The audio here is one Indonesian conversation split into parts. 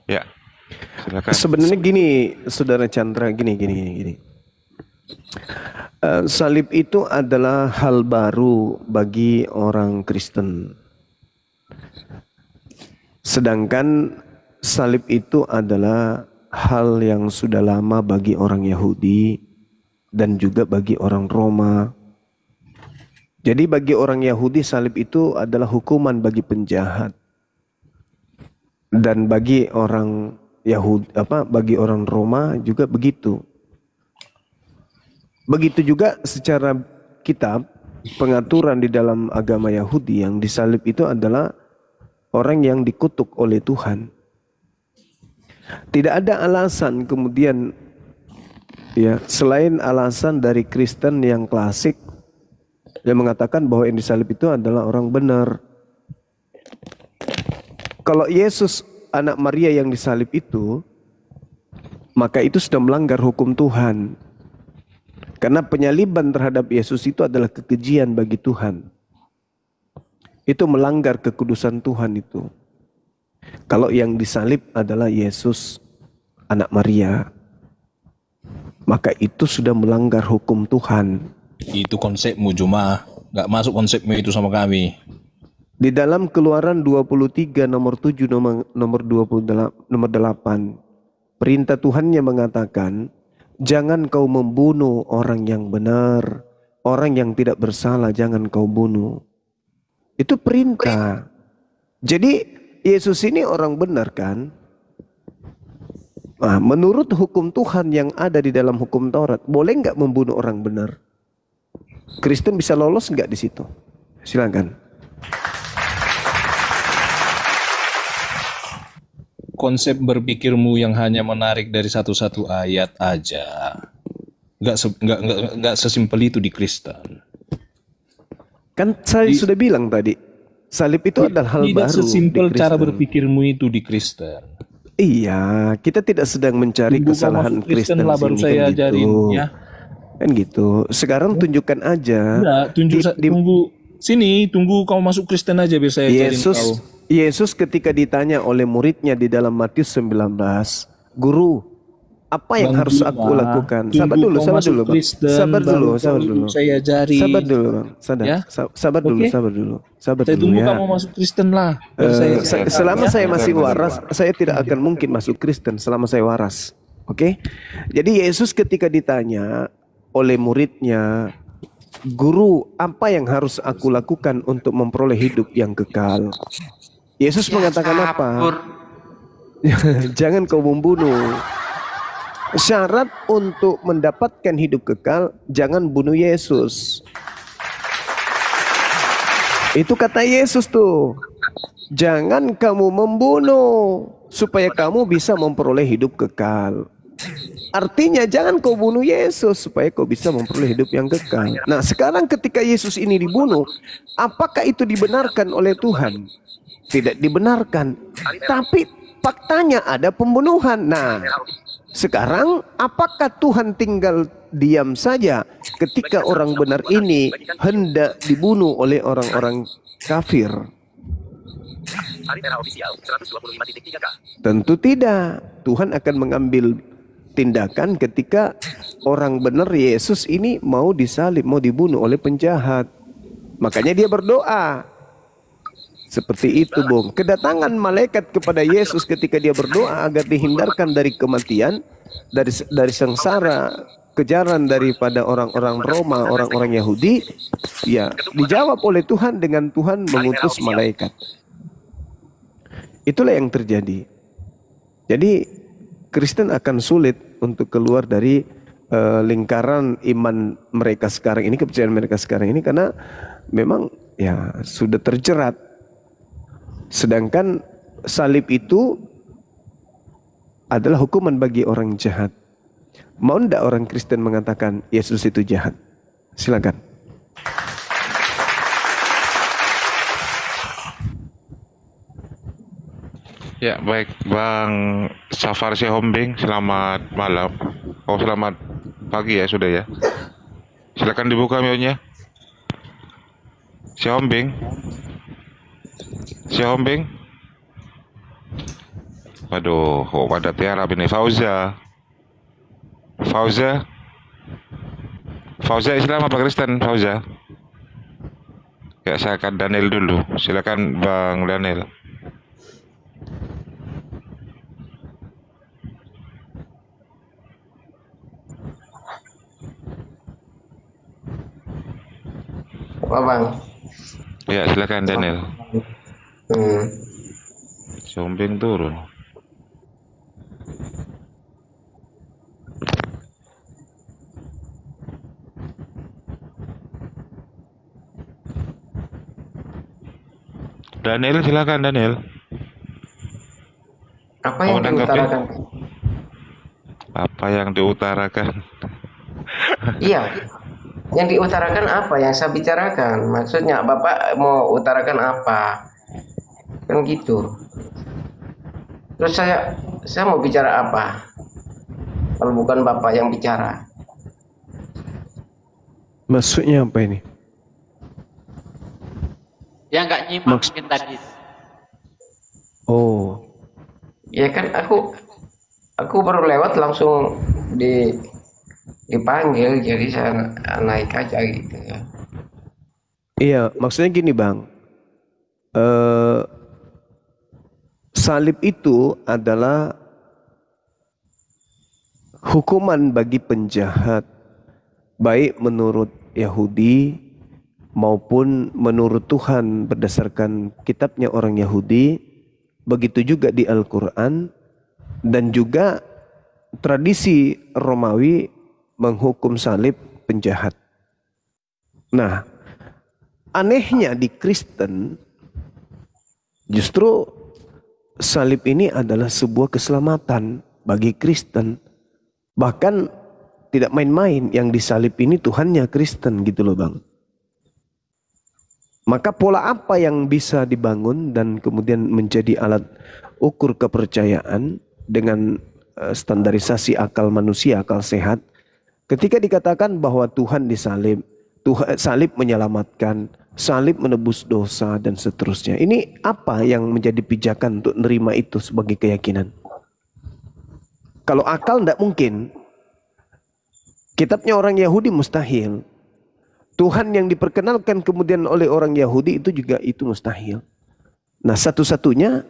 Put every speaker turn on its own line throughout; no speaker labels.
Ya, silakan.
Sebenarnya gini, Saudara Chandra, gini. Salib itu adalah hal baru bagi orang Kristen. Sedangkan salib itu adalah hal yang sudah lama bagi orang Yahudi dan juga bagi orang Roma. Jadi bagi orang Yahudi salib itu adalah hukuman bagi penjahat. Dan bagi orang bagi orang Roma juga begitu. Begitu juga secara kitab pengaturan di dalam agama Yahudi, yang disalib itu adalah orang yang dikutuk oleh Tuhan. Tidak ada alasan kemudian ya selain alasan dari Kristen yang klasik yang mengatakan bahwa yang disalib itu adalah orang benar. Kalau Yesus anak Maria yang disalib itu, maka itu sudah melanggar hukum Tuhan. Karena penyaliban terhadap Yesus itu adalah kekejian bagi Tuhan. Itu melanggar kekudusan Tuhan itu. Kalau yang disalib adalah Yesus anak Maria, maka itu sudah melanggar hukum Tuhan.
Itu konsepmu, cuma nggak masuk konsepmu itu sama kami.
Di dalam Keluaran 23 nomor 7 nomor 28 nomor 8, perintah Tuhannya mengatakan, jangan kau membunuh orang yang benar, orang yang tidak bersalah jangan kau bunuh. Itu perintah. Jadi Yesus ini orang benar kan? Nah, menurut hukum Tuhan yang ada di dalam hukum Taurat, boleh nggak membunuh orang benar? Kristen bisa lolos nggak di situ? Silakan.
Konsep berpikirmu yang hanya menarik dari satu-satu ayat aja, nggak sesimpel itu di Kristen.
Kan saya sudah bilang tadi, salib itu adalah hal
Tidak
baru
sesimpel
di
cara
Kristen.
berpikirmu itu di Kristen.
Iya, kita tidak sedang mencari
Tunggu kau
kesalahan
masuk Kristen
Kristen
lah baru
sini,
saya
kan
ajarin
gitu.
ya.
Kan gitu. Sekarang tunjukkan aja.
Enggak, tunggu sini, tunggu kau masuk Kristen aja biar saya ajarin kau.
Yesus ketika ditanya oleh muridnya di dalam Matius 19, Guru, apa yang harus aku lakukan? Sabar dulu, Bang. Sabar dulu.
Saya ajarin.
Sabar dulu, Bang.
Ya?
Sabar dulu. Sabar
Saya
dulu
tunggu
ya.
kamu masuk Kristen lah.
Selama saya masih waras, saya tidak akan mungkin masuk Kristen selama saya waras. Oke? Jadi Yesus ketika ditanya oleh muridnya, Guru, apa yang harus aku lakukan untuk memperoleh hidup yang kekal? Yesus mengatakan apa? Jangan kau membunuh. Syarat untuk mendapatkan hidup kekal, jangan bunuh Yesus. Itu kata Yesus tuh. Jangan kamu membunuh supaya kamu bisa memperoleh hidup kekal. Artinya jangan kau bunuh Yesus supaya kau bisa memperoleh hidup yang kekal. Nah, sekarang ketika Yesus ini dibunuh, apakah itu dibenarkan oleh Tuhan? Tidak dibenarkan. Tapi faktanya ada pembunuhan. Nah, sekarang apakah Tuhan tinggal diam saja ketika orang benar ini hendak dibunuh oleh orang-orang kafir? Tentu tidak. Tuhan akan mengambil tindakan ketika orang benar Yesus ini mau disalib, mau dibunuh oleh penjahat. Makanya dia berdoa. Seperti itu, Bung. Kedatangan malaikat kepada Yesus ketika dia berdoa agar dihindarkan dari kematian, dari sengsara, kejaran daripada orang-orang Roma, orang-orang Yahudi, ya dijawab oleh Tuhan dengan Tuhan mengutus malaikat. Itulah yang terjadi. Jadi Kristen akan sulit untuk keluar dari lingkaran iman mereka sekarang ini, kepercayaan mereka sekarang ini, karena memang ya sudah terjerat. Sedangkan salib itu adalah hukuman bagi orang jahat. Mau ndak orang Kristen mengatakan Yesus itu jahat? Silakan.
Ya, baik, Bang Safar Sihombing, selamat malam. Oh, selamat pagi ya, sudah ya. Silakan dibuka mute-nya. Sihombing. Waduh, kok pada tiarap ini. Fauza. Fauza. Fauza Islam apa Kristen, Fauza? Ya, saya akan Daniel dulu. Silakan Bang Daniel.
Apa bang?
Ya, silakan Daniel. Sombing turun. Daniel, silakan Daniel.
Apa yang
Mau nanggapi?
diutarakan?
Apa yang diutarakan?
Iya, yang diutarakan apa yang saya bicarakan? Maksudnya Bapak mau utarakan apa? Kan gitu. Terus saya mau bicara apa? Kalau bukan Bapak yang bicara.
Maksudnya apa ini?
Yang nggak nyimak mungkin tadi.
Oh,
Ya kan aku baru lewat langsung dipanggil, jadi saya naik aja gitu ya.
iya, maksudnya gini Bang. Salib itu adalah hukuman bagi penjahat, baik menurut Yahudi maupun menurut Tuhan berdasarkan kitabnya orang Yahudi, begitu juga di Al-Quran, dan juga tradisi Romawi menghukum salib penjahat. Nah, anehnya di Kristen, justru salib ini adalah sebuah keselamatan bagi Kristen. Bahkan tidak main-main, yang disalib ini Tuhannya Kristen gitu loh Bang. Maka pola apa yang bisa dibangun dan kemudian menjadi alat ukur kepercayaan dengan standarisasi akal manusia, akal sehat. Ketika dikatakan bahwa Tuhan disalib, salib menyelamatkan, salib menebus dosa dan seterusnya. Ini apa yang menjadi pijakan untuk menerima itu sebagai keyakinan? Kalau akal tidak mungkin. Kitabnya orang Yahudi mustahil. Tuhan yang diperkenalkan kemudian oleh orang Yahudi itu juga itu mustahil. Nah, satu-satunya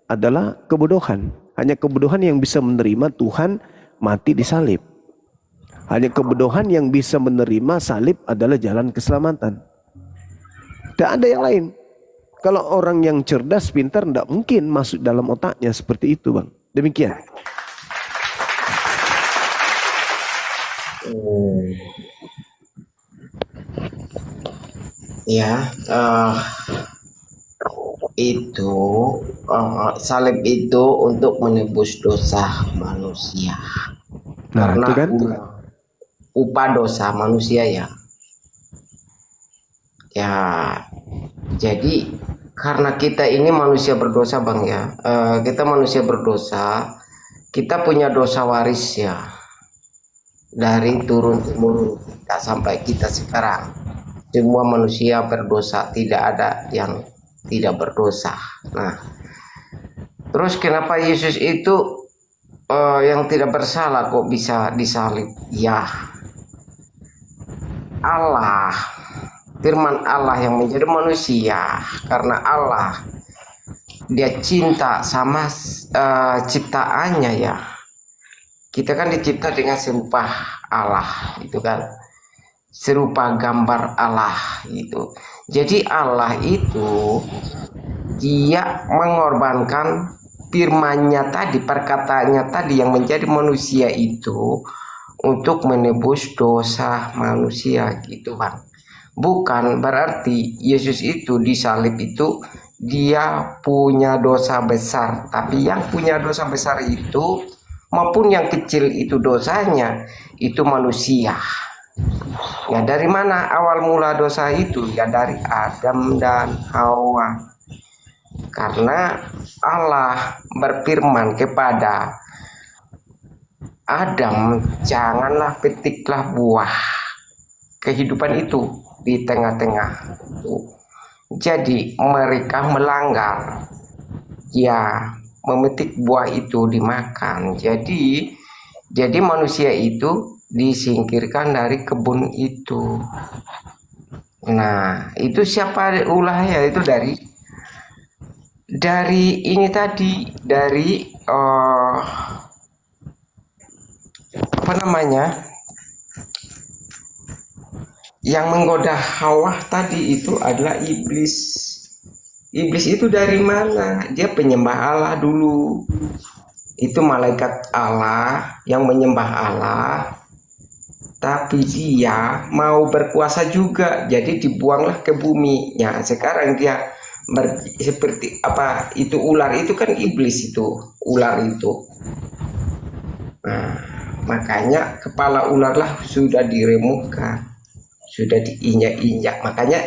adalah kebodohan. Hanya kebodohan yang bisa menerima Tuhan mati di salib. Hanya kebodohan yang bisa menerima salib adalah jalan keselamatan. Tidak ada yang lain. Kalau orang yang cerdas, pintar, tidak mungkin masuk dalam otaknya seperti itu Bang. Demikian.
Ya, itu salib itu untuk menebus dosa manusia.
Nah,
Karena
itu kan.
upah dosa manusia ya. Ya, jadi karena kita ini manusia berdosa Bang ya. Kita manusia berdosa, kita punya dosa waris ya. Dari turun temurun kita sampai kita sekarang. Semua manusia berdosa, tidak ada yang tidak berdosa. Nah, terus kenapa Yesus itu yang tidak bersalah kok bisa disalib? Ya, Allah, firman Allah yang menjadi manusia, karena Allah dia cinta sama ciptaannya ya. Kita kan dicipta dengan serupa Allah, itu kan. Serupa gambar Allah itu. Jadi Allah itu dia mengorbankan firman-Nya tadi, perkataannya tadi yang menjadi manusia itu untuk menebus dosa manusia gitu Bang. Bukan berarti Yesus itu disalib itu dia punya dosa besar, tapi yang punya dosa besar itu maupun yang kecil itu dosanya itu manusia. Ya, dari mana awal mula dosa itu? Ya dari Adam dan Hawa. Karena Allah berfirman kepada Adam, janganlah petiklah buah kehidupan itu di tengah-tengah. Jadi mereka melanggar. Ya, memetik buah itu dimakan. Jadi manusia itu disingkirkan dari kebun itu. Nah, itu siapa ulahnya? Itu dari ini tadi, dari apa namanya, yang menggoda Hawa tadi itu adalah iblis. Iblis itu dari mana? Dia penyembah Allah dulu. Itu malaikat Allah yang menyembah Allah, tapi dia mau berkuasa juga, jadi dibuanglah ke bumi. Ya, sekarang dia seperti apa, itu ular itu kan iblis, itu ular itu. Nah, makanya kepala ularlah sudah diremukkan, sudah diinjak-injak. Makanya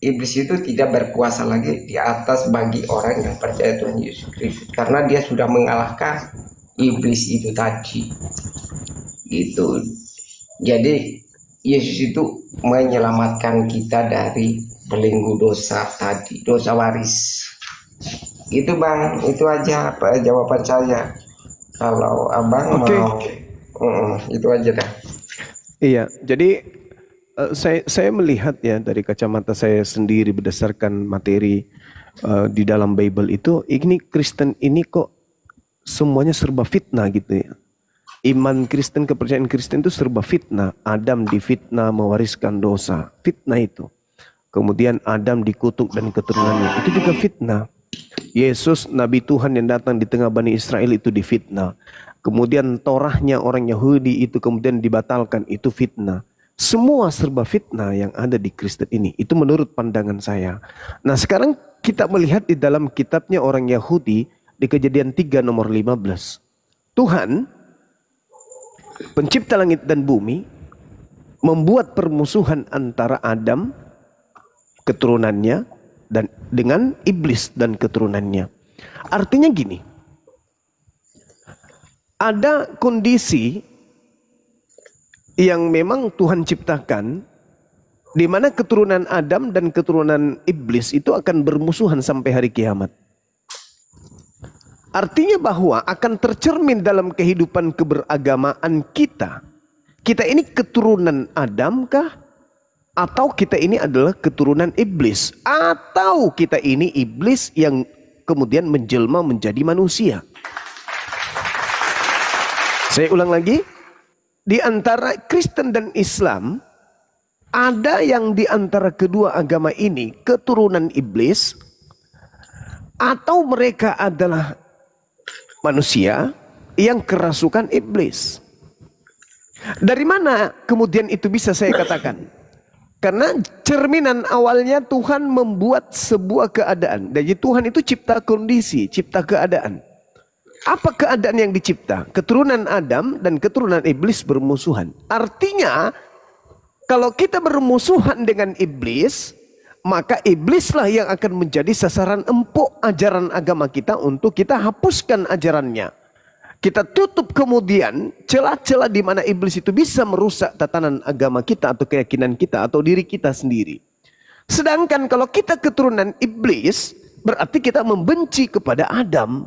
iblis itu tidak berkuasa lagi di atas bagi orang yang percaya Tuhan Yesus Kristus, karena dia sudah mengalahkan iblis itu tadi. Gitu. Jadi Yesus itu menyelamatkan kita dari belenggu dosa tadi, dosa waris. Gitu Bang, itu aja apa jawaban saya. Kalau Abang mau, itu aja dah.
Iya, jadi saya melihat ya dari kacamata saya sendiri berdasarkan materi di dalam Bible itu, ini Kristen ini kok semuanya serba fitnah gitu ya. Iman Kristen, kepercayaan Kristen itu serba fitnah. Adam difitnah mewariskan dosa, fitnah itu. Kemudian Adam dikutuk dan keturunannya, itu juga fitnah. Yesus Nabi Tuhan yang datang di tengah Bani Israel itu difitnah. Kemudian Torahnya orang Yahudi itu kemudian dibatalkan, itu fitnah. Semua serba fitnah yang ada di Kristen ini. Itu menurut pandangan saya. Nah sekarang kita melihat di dalam kitabnya orang Yahudi di Kejadian 3 nomor 15. Tuhan pencipta langit dan bumi membuat permusuhan antara Adam keturunannya dan dengan iblis dan keturunannya. Artinya gini, ada kondisi yang memang Tuhan ciptakan di mana keturunan Adam dan keturunan iblis itu akan bermusuhan sampai hari kiamat. Artinya bahwa akan tercermin dalam kehidupan keberagamaan kita. Kita ini keturunan Adam kah? Atau kita ini adalah keturunan iblis? Atau kita ini iblis yang kemudian menjelma menjadi manusia? Saya ulang lagi. Di antara Kristen dan Islam, ada yang di antara kedua agama ini keturunan iblis, atau mereka adalah manusia yang kerasukan iblis. Dari mana kemudian itu bisa saya katakan? Karena cerminan awalnya Tuhan membuat sebuah keadaan. Jadi Tuhan itu cipta kondisi, cipta keadaan. Apa keadaan yang dicipta? Keturunan Adam dan keturunan iblis bermusuhan. Artinya kalau kita bermusuhan dengan iblis, maka iblislah yang akan menjadi sasaran empuk ajaran agama kita untuk kita hapuskan ajarannya. Kita tutup kemudian celah-celah di mana iblis itu bisa merusak tatanan agama kita atau keyakinan kita atau diri kita sendiri. Sedangkan kalau kita keturunan iblis, berarti kita membenci kepada Adam.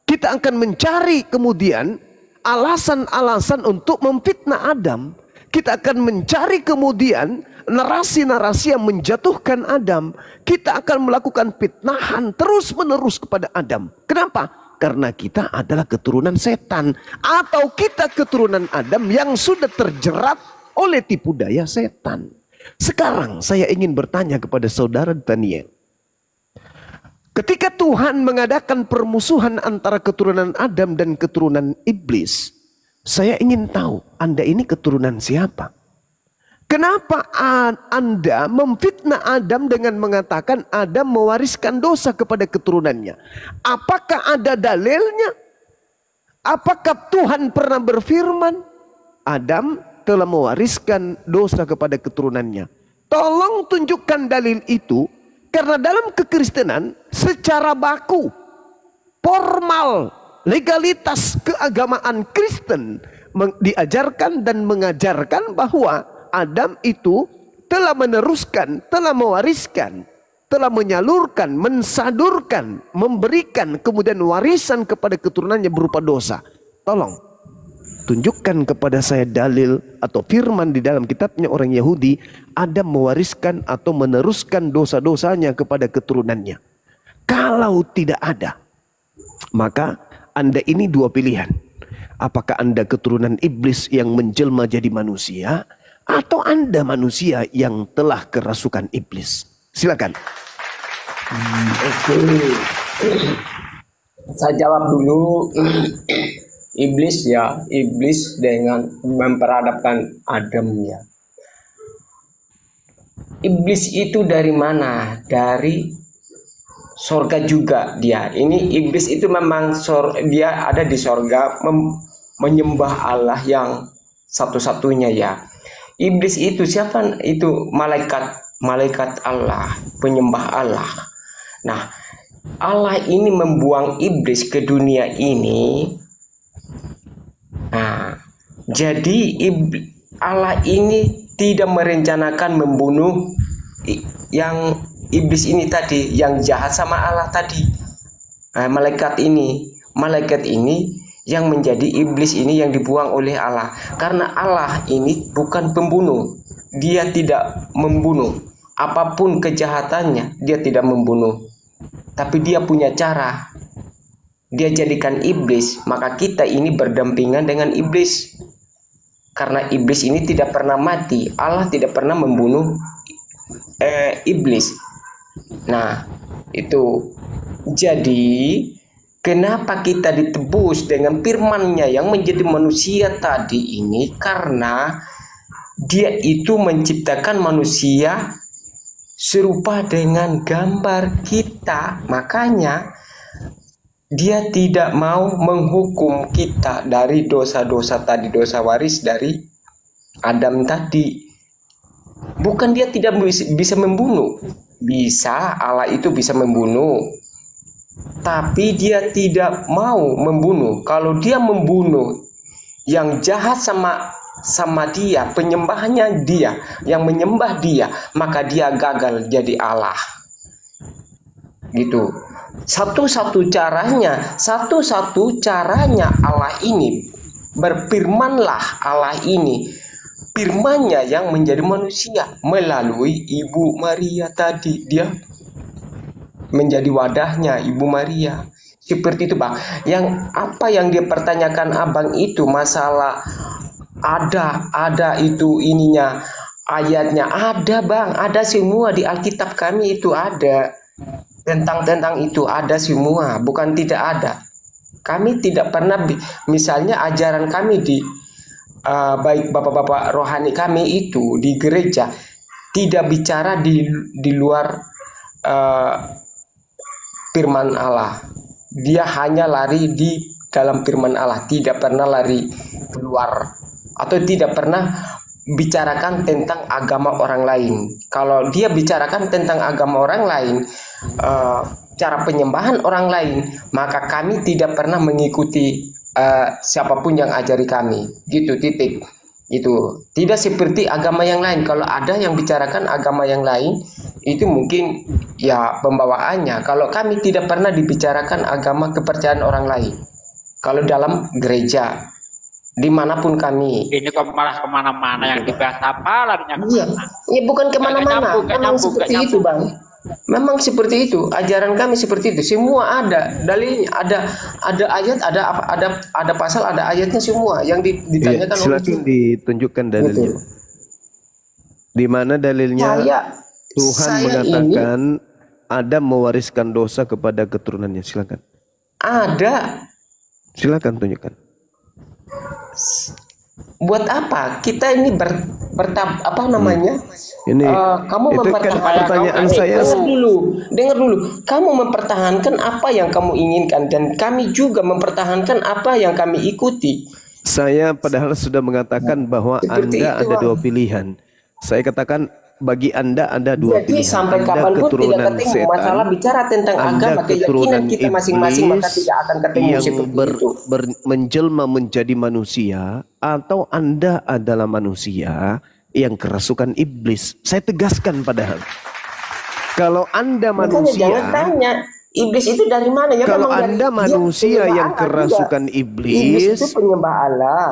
Kita akan mencari kemudian alasan-alasan untuk memfitnah Adam. Kita akan mencari kemudian narasi-narasi yang menjatuhkan Adam. Kita akan melakukan fitnahan terus-menerus kepada Adam. Kenapa? Karena kita adalah keturunan setan. Atau kita keturunan Adam yang sudah terjerat oleh tipu daya setan. Sekarang saya ingin bertanya kepada saudara Daniel. Ketika Tuhan mengadakan permusuhan antara keturunan Adam dan keturunan iblis, saya ingin tahu Anda ini keturunan siapa? Kenapa Anda memfitnah Adam dengan mengatakan Adam mewariskan dosa kepada keturunannya? Apakah ada dalilnya? Apakah Tuhan pernah berfirman Adam telah mewariskan dosa kepada keturunannya? Tolong tunjukkan dalil itu. Karena dalam kekristenan secara baku, formal, legalitas keagamaan Kristen diajarkan dan mengajarkan bahwa Adam itu telah meneruskan, telah mewariskan telah menyalurkan, mensadurkan, memberikan kemudian warisan kepada keturunannya berupa dosa. Tolong tunjukkan kepada saya dalil atau firman di dalam kitabnya orang Yahudi, Adam mewariskan atau meneruskan dosa-dosanya kepada keturunannya. Kalau tidak ada, maka Anda ini dua pilihan. Apakah Anda keturunan iblis yang menjelma jadi manusia, atau Anda manusia yang telah kerasukan iblis? Silakan.
Oke. Saya jawab dulu. Iblis ya, iblis dengan memperadabkan Adam ya. Iblis itu dari mana? Dari sorga juga dia. Ini iblis itu memang dia ada di sorga menyembah Allah yang satu-satunya ya. Iblis itu siapa? Itu malaikat Allah, penyembah Allah. Nah, Allah ini membuang iblis ke dunia ini. Nah, jadi Allah ini tidak merencanakan membunuh yang iblis ini tadi, yang jahat sama Allah tadi. Nah, malaikat ini yang menjadi iblis ini yang dibuang oleh Allah. Karena Allah ini bukan pembunuh. Dia tidak membunuh. Apapun kejahatannya, dia tidak membunuh. Tapi dia punya cara. Dia jadikan iblis, maka kita ini berdampingan dengan iblis. Karena iblis ini tidak pernah mati. Allah tidak pernah membunuh iblis. Nah, itu. Jadi, kenapa kita ditebus dengan firman-Nya yang menjadi manusia tadi ini? Karena dia itu menciptakan manusia serupa dengan gambar kita. Makanya dia tidak mau menghukum kita dari dosa-dosa tadi, dosa waris dari Adam tadi. Bukan dia tidak bisa membunuh. Bisa, Allah itu bisa membunuh. Tapi dia tidak mau membunuh. Kalau dia membunuh yang jahat sama dia, penyembahnya dia, yang menyembah dia, maka dia gagal jadi Allah. Gitu. Satu-satu caranya Allah ini, berfirmanlah Allah ini, firman-Nya yang menjadi manusia melalui Ibu Maria tadi. Dia menjadi wadahnya Ibu Maria. Seperti itu Bang. Yang apa yang dia pertanyakan Abang itu masalah ada itu ininya, ayatnya ada Bang, ada semua di Alkitab kami itu ada. Tentang itu ada semua, bukan tidak ada. Kami tidak pernah, misalnya ajaran kami di baik bapak-bapak rohani kami itu di gereja tidak bicara di luar firman Allah. Dia hanya lari di dalam firman Allah, tidak pernah lari keluar atau tidak pernah bicarakan tentang agama orang lain. Kalau dia bicarakan tentang agama orang lain, cara penyembahan orang lain, maka kami tidak pernah mengikuti siapapun yang ajari kami. Gitu, titik. Itu tidak seperti agama yang lain. Kalau ada yang bicarakan agama yang lain, itu mungkin ya pembawaannya. Kalau kami tidak pernah dibicarakan agama kepercayaan orang lain. Kalau dalam gereja, dimanapun kami.
Ini kok malah kemana-mana yang dibahas apa larinya kemana?
Iya, ya bukan kemana-mana. Memang seperti itu Bang. Memang seperti itu. Ajaran kami seperti itu. Semua ada dalilnya, ada ayat, ada pasal, ada ayatnya semua yang ditanyakan.
Silakan ditunjukkan dalilnya.
Gitu.
Di mana dalilnya? Tuhan mengatakan Adam mewariskan dosa kepada keturunannya. Silakan.
Ada.
Silakan tunjukkan.
Buat apa kita ini apa namanya?
Ini
kamu
itu kan pertanyaan saya.
Dengar dulu. Kamu mempertahankan apa yang kamu inginkan dan kami juga mempertahankan apa yang kami ikuti.
Saya padahal sudah mengatakan bahwa Anda ada dua pilihan. Saya katakan bagi Anda ada dua pilihan.
Jadi sampai kapanpun tidak ketemu masalah bicara tentang agama, keyakinan kita masing-masing, maka tidak akan ketemu
yang
seperti itu.
menjelma menjadi manusia, atau Anda adalah manusia yang kerasukan iblis. Saya tegaskan padahal. Kalau Anda
Makanya
manusia,
jangan tanya iblis itu dari mana ya?
kalau
Memang
Anda
dia
manusia
penyembah
yang
Allah
kerasukan
juga. Iblis itu penyembah Allah.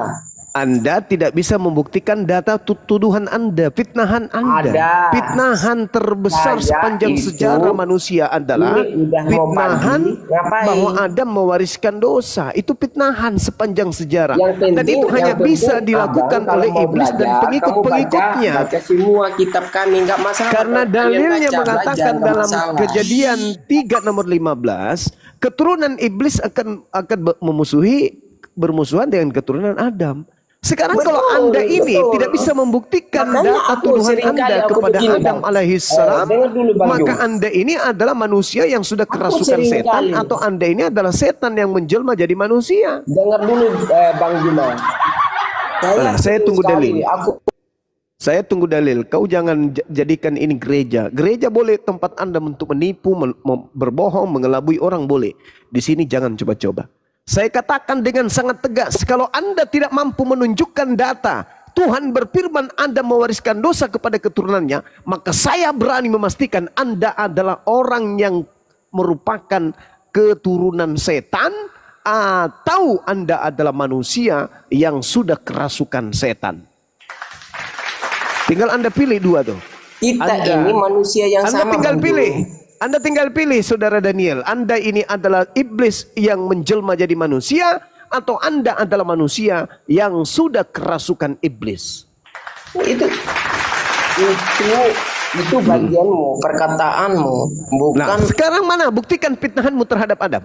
Anda tidak bisa membuktikan data tuduhan Anda, fitnahan Anda.
Ada.
Fitnahan terbesar
Saya
sepanjang
itu,
sejarah manusia adalah
ini udah mau
fitnahan
pagi, ngapain?
bahwa Adam mewariskan dosa. Itu fitnahan sepanjang sejarah.
Yang penting,
Dan itu hanya
yang penting,
bisa dilakukan
Abang, kalau
oleh
mau
iblis dan
belajar,
pengikut-pengikutnya.
Baca semua kitab kami, nggak masalah.
Karena
Kalian
dalilnya
baca,
mengatakan
belajar, nggak
dalam
masalah.
Kejadian 3 nomor 15, keturunan iblis akan bermusuhan dengan keturunan Adam. Sekarang
Betul,
kalau Anda ini
betul.
tidak bisa membuktikan
Makanya
data
aku
tuduhan
seringkali
Anda
aku
kepada
begini,
Adam
Bang.
alaihissalam,
Dengar dulu, Bang
maka
Jum.
Anda ini adalah manusia yang sudah kerasukan
seringkali.
setan, atau Anda ini adalah setan yang menjelma jadi manusia.
Dengar dulu Bang Juma.
Saya tunggu
sekali,
dalil. Saya tunggu dalil. Kau jangan jadikan ini gereja. Gereja boleh tempat Anda untuk menipu, berbohong, mengelabui orang boleh. Di sini jangan coba-coba. Saya katakan dengan sangat tegas, kalau Anda tidak mampu menunjukkan data, Tuhan berfirman Anda mewariskan dosa kepada keturunannya, maka saya berani memastikan Anda adalah orang yang merupakan keturunan setan, atau Anda adalah manusia yang sudah kerasukan setan. Tinggal Anda pilih dua tuh.
Kita ini manusia yang
Anda
sama.
tinggal
Bang
pilih.
Jum.
Anda tinggal pilih, Saudara Daniel. Anda ini adalah iblis yang menjelma jadi manusia, atau Anda adalah manusia yang sudah kerasukan iblis.
Itu bagianmu, perkataanmu, bukan.
Nah, sekarang mana buktikan fitnahanmu terhadap Adam?